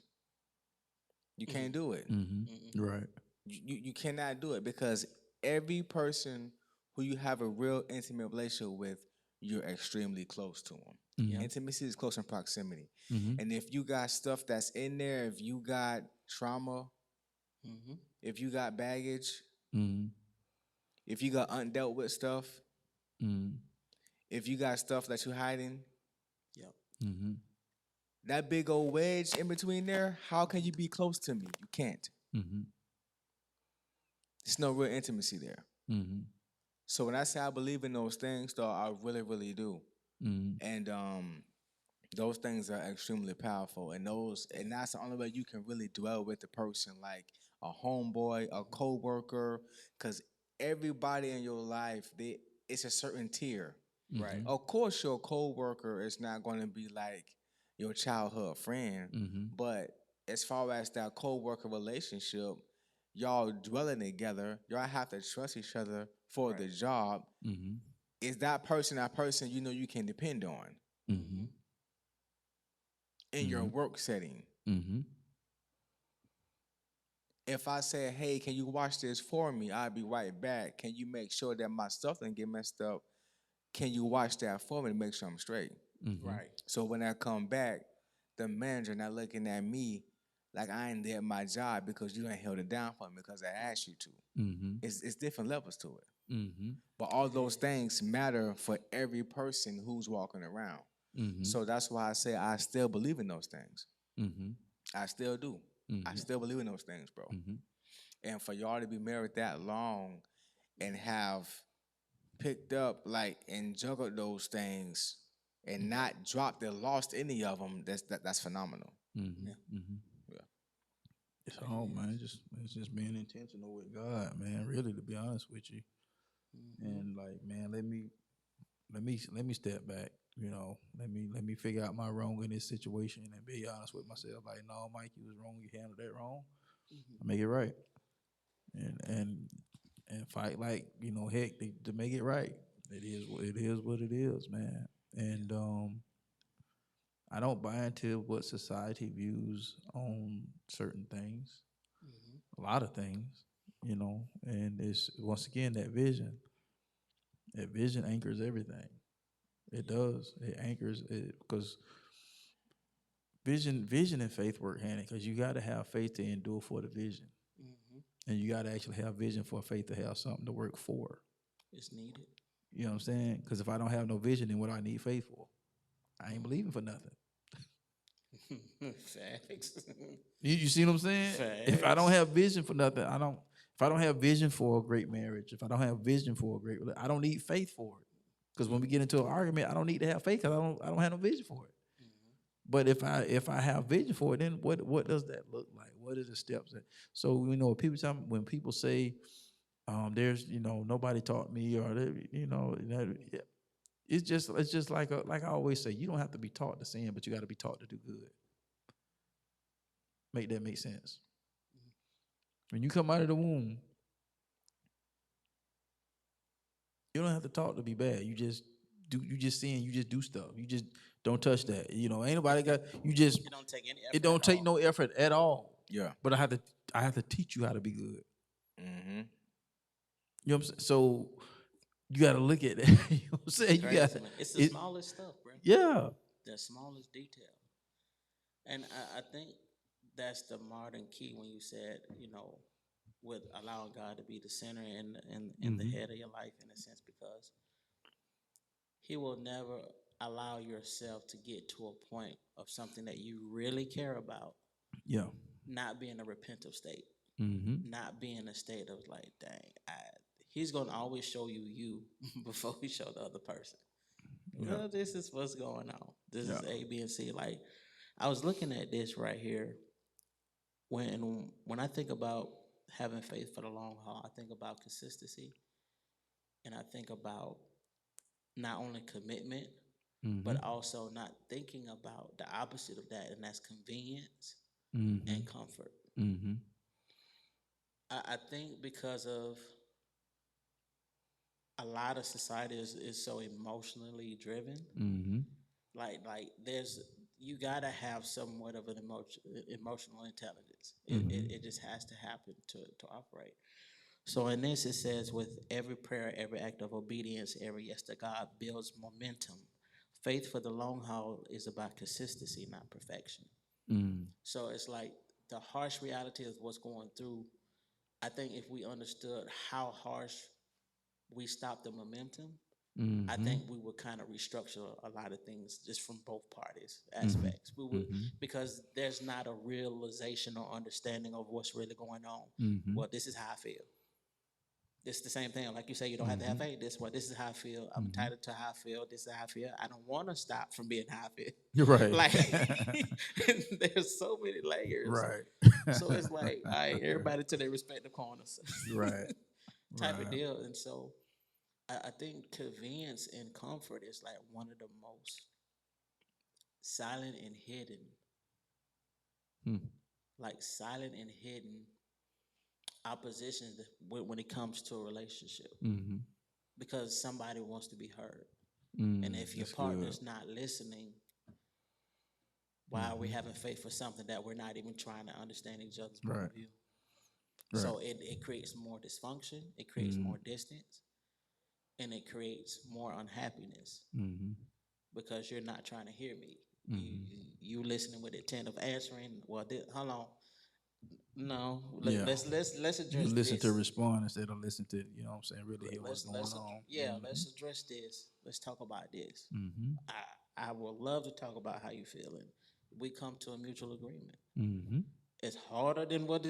You can't do it. Mm-hmm. Right. You cannot do it because every person who you have a real intimate relationship with, you're extremely close to them. Mm-hmm. Intimacy is close in proximity. Mm-hmm. And if you got stuff that's in there, if you got trauma, Mm-hmm. if you got baggage, Mm-hmm. if you got undealt with stuff, Mm-hmm. if you got stuff that you're hiding, Yep. Mm-hmm. that big old wedge in between there, how can you be close to me? You can't. Mm-hmm. There's no real intimacy there. Mm-hmm. So when I say I believe in those things, though, I really, really do. Mm-hmm. And those things are extremely powerful. And that's the only way you can really dwell with the person, like a homeboy, a coworker, because everybody in your life, it's a certain tier. Right. Of course, your coworker is not going to be like your childhood friend, Mm-hmm. but as far as that coworker relationship, y'all dwelling together, y'all have to trust each other for the job. Mm-hmm. Is that person you know you can depend on? Mm-hmm. in your work setting. If I say, hey, can you watch this for me? I'll be right back. Can you make sure that my stuff doesn't get messed up? Can you watch that for me to make sure I'm straight? Right. So when I come back, the manager not looking at me like I ain't did my job because you ain't held it down for me because I asked you to. It's different levels to it. But all those things matter for every person who's walking around. So that's why I say I still believe in those things. I still do. I still believe in those things, bro. And for y'all to be married that long and have picked up like and juggled those things and not dropped or lost any of them, that's phenomenal. Yeah. It's all, man. It's just being intentional with God, man. Really, to be honest with you, and like, man, let me step back. You know, let me figure out my wrong in this situation and be honest with myself. Like, no, Mike, you was wrong. You handled that wrong. I make it right, and fight like, you know, heck, to make it right. It is what it is, man. And I don't buy into what society views on certain things, a lot of things, you know. And it's once again that vision. That vision anchors everything. It does. It anchors it because vision and faith work hand in, because you got to have faith to endure for the vision, and you got to actually have vision for faith to have something to work for. It's needed. You know what I'm saying? Because if I don't have no vision, then what do I need faith for? I ain't believing for nothing. Facts. You see what I'm saying? Facts. If I don't have vision for nothing, I don't. If I don't have vision for a great marriage, if I don't have vision for a great, I don't need faith for it. Because when we get into an argument, I don't need to have faith because I don't have no vision for it. But if I have vision for it, then what does that look like? What are the steps? So when people say, there's, you know, nobody taught me, or you know, it's just like I always say, you don't have to be taught to sin, but you got to be taught to do good. Make that make sense? When you come out of the womb, you don't have to talk to be bad. You just do. You just sin. You just do stuff. You just don't touch that. You know, ain't nobody got. You just. It don't take any effort. It don't take no effort at all. Yeah. But I have to teach you how to be good. Mm-hmm. You know what I'm saying? So you got to look at that. You know what I'm saying? You got. It's the smallest stuff, bro. Yeah. The smallest detail. And I think that's the modern key when you said, you know, with allowing God to be the center and the head of your life, in a sense, because He will never allow yourself to get to a point of something that you really care about. Yeah. Not being a repentant state. Mm-hmm. Not being a state of like, dang, He's going to always show you before He show the other person. Yeah. Well, this is what's going on. This is Yeah. A, B, and C. Like, I was looking at this right here. When I think about having faith for the long haul, I think about consistency, and I think about not only commitment, but also not thinking about the opposite of that, and that's convenience and comfort. I think because of a lot of society is so emotionally driven. Like there's, you gotta have somewhat of an emotional intelligence. It just has to happen to operate. So in this, it says, with every prayer, every act of obedience, every yes to God builds momentum. Faith for the long haul is about consistency, not perfection. So it's like the harsh reality of what's going through. I think if we understood how harsh we stop the momentum, I think we would kind of restructure a lot of things just from both parties aspects. We would, because there's not a realization or understanding of what's really going on. Well, this is how I feel. It's the same thing. Like you say, you don't have to have faith. This is how I feel. I'm entitled to how I feel. This is how I feel. I don't want to stop from being how I feel. You're right. Like, there's so many layers. Right. So it's like, all right, everybody to their respective corners. Right. Type of deal. And so I think convenience and comfort is like one of the most silent and hidden. Like silent and hidden oppositions when it comes to a relationship, because somebody wants to be heard, and if your partner's not listening, Why are we having faith for something that we're not even trying to understand each other's point Right. of view? Right. So it creates more dysfunction, it creates more distance, and it creates more unhappiness because you're not trying to hear me. You listening with intent of answering. Well, hold on. No, Yeah. let's You address listen to this. respond instead of listen to, you know what I'm saying, really hear what's going Let's on. yeah, let's address this. Let's talk about this. Mm-hmm. I would love to talk about how you feeling. We come to a mutual agreement. Mm-hmm. It's harder than what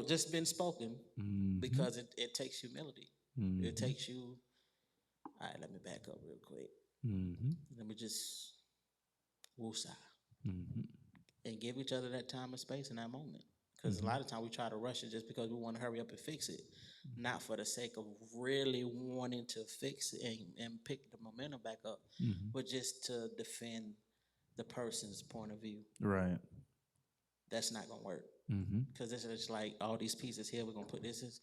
just been spoken Mm-hmm. because it takes humility. It Mm-hmm. takes you. All right, let me back up real quick. Mm-hmm. Let me just woosah Mm-hmm. and give each other that time and space in that moment. Because a lot of times we try to rush it just because we want to hurry up and fix it, not for the sake of really wanting to fix it and pick the momentum back up, but just to defend the person's point of view. Right. That's not gonna work Mm-hmm. because this is like all these pieces here. We're gonna put this is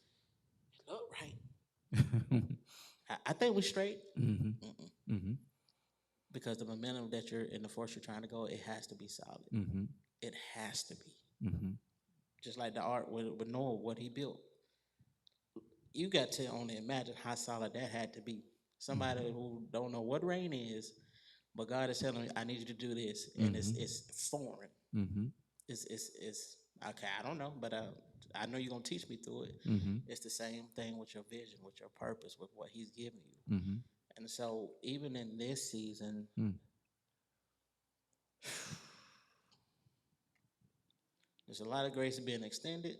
look right. I think we're straight. Mm-hmm. Mm-hmm. Because the momentum that you're in the force you're trying to go, it has to be solid. Mm-hmm. It has to be. Mm-hmm. Just like the art with Noah, what he built. You got to only imagine how solid that had to be. Somebody who don't know what rain is, but God is telling me, I need you to do this, and it's foreign. Mm-hmm. It's okay. I don't know, but I know you're gonna teach me through it. Mm-hmm. It's the same thing with your vision, with your purpose, with what He's giving you. Mm-hmm. And so, even in this season, there's a lot of grace being extended.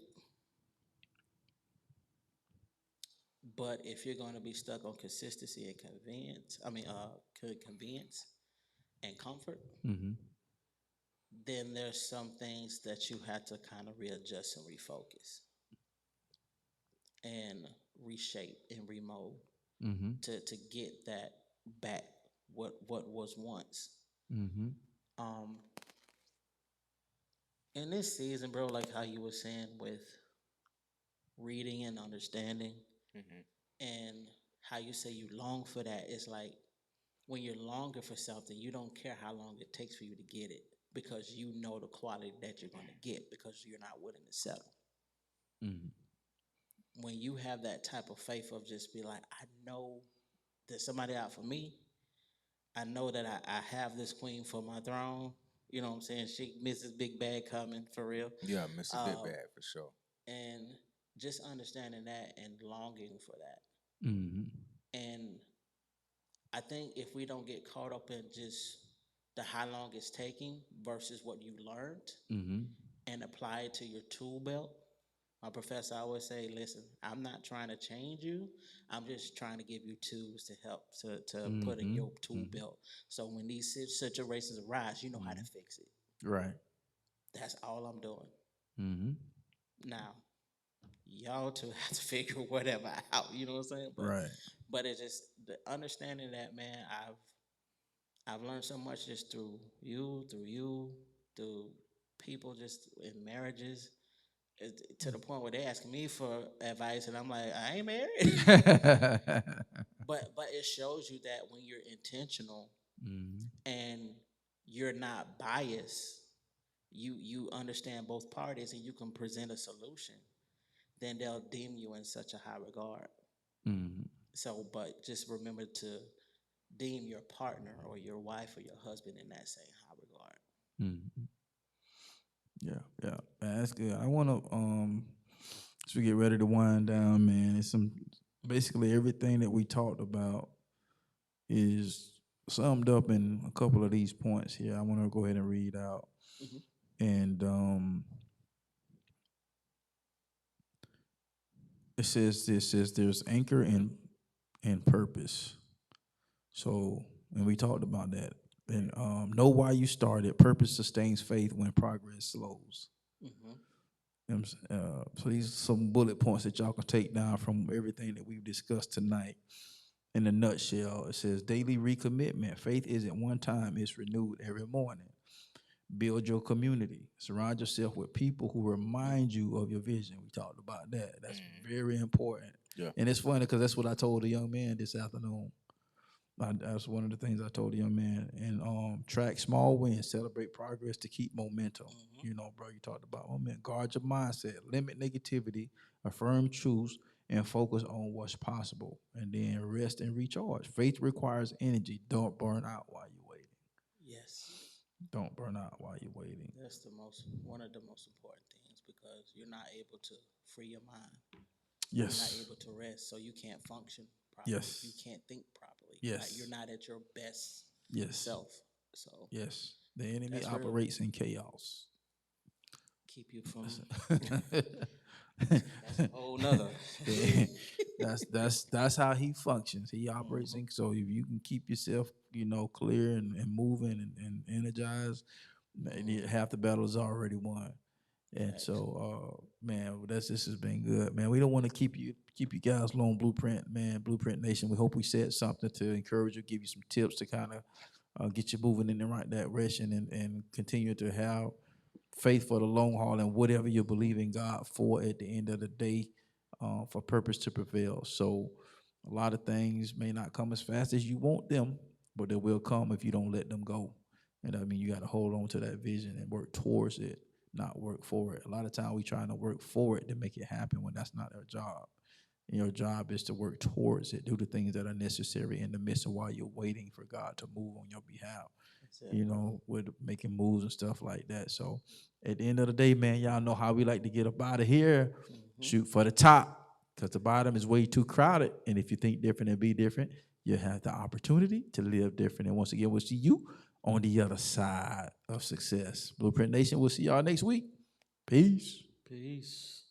But if you're going to be stuck on consistency and convenience and comfort, Mm-hmm. then there's some things that you have to kind of readjust and refocus and reshape and remold Mm-hmm. to get that back what was once. Mm-hmm. Um, in this season, bro, like how you were saying with reading and understanding, and how you say you long for that, it's like when you're longing for something, you don't care how long it takes for you to get it because you know the quality that you're going to get because you're not willing to settle. Mm-hmm. When you have that type of faith of just be like, I know there's somebody out for me. I know that I have this queen for my throne. You know what I'm saying? She Mrs. Big Bag coming for real. Yeah, Mr. Big Bad for sure. And just understanding that and longing for that. Mm-hmm. And I think if we don't get caught up in just the how long it's taking versus what you learned Mm-hmm. and apply it to your tool belt. My professor always say, listen, I'm not trying to change you. I'm just trying to give you tools to help to put in your tool belt. So when these situations arise, you know how to fix it. Right. That's all I'm doing. Mm-hmm. Now, y'all two have to figure whatever out, you know what I'm saying? Right. But it's just the understanding that, man, I've learned so much just through you, through people, just in marriages, to the point where they asking me for advice, and I'm like, I ain't married. But it shows you that when you're intentional and you're not biased, you understand both parties and you can present a solution. Then they'll deem you in such a high regard. Mm-hmm. So, but just remember to deem your partner or your wife or your husband in that same high regard. Mm-hmm. Yeah, yeah, man, that's good. I want to as we get ready to wind down, man. It's some basically everything that we talked about is summed up in a couple of these points here. I want to go ahead and read out, and it says there's anchor and purpose. So, and we talked about that. And know why you started. Purpose sustains faith when progress slows. So these are some bullet points that y'all can take down from everything that we've discussed tonight. In a nutshell, it says daily recommitment. Faith isn't one time, it's renewed every morning. Build your community. Surround yourself with people who remind you of your vision. We talked about that. That's very important. Yeah. And it's funny because that's what I told a young man this afternoon. That's one of the things I told the young man. And track small wins, celebrate progress to keep momentum. You know, bro, you talked about momentum. Guard your mindset, limit negativity, affirm truths, and focus on what's possible. And then rest and recharge. Faith requires energy. Don't burn out while you're waiting. Yes. Don't burn out while you're waiting. That's one of the most important things, because you're not able to free your mind. Yes. You're not able to rest, so you can't function properly. Yes. You can't think properly. Yes. You're not at your best self. So yes, the enemy operates in chaos. Keep you from. That's a whole nother. that's how he functions. He operates in. So if you can keep yourself, clear and moving and energized, half the battle is already won. And so, man, this has been good, man. We don't want to keep you guys long, Blueprint, man, Blueprint Nation. We hope we said something to encourage you, give you some tips to kind of get you moving in the right direction and continue to have faith for the long haul and whatever you believe in God for at the end of the day, for purpose to prevail. So a lot of things may not come as fast as you want them, but they will come if you don't let them go. And I mean, you got to hold on to that vision and work towards it, not work for it. A lot of times we trying to work for it to make it happen when that's not our job. And your job is to work towards it, do the things that are necessary in the midst of while you're waiting for God to move on your behalf. With making moves and stuff like that. So at the end of the day, man, y'all know how we like to get up out of here. Shoot for the top, because the bottom is way too crowded. And if you think different and be different, you have the opportunity to live different. And once again, we'll see you on the other side of success. Blueprint Nation, we'll see y'all next week. Peace. Peace.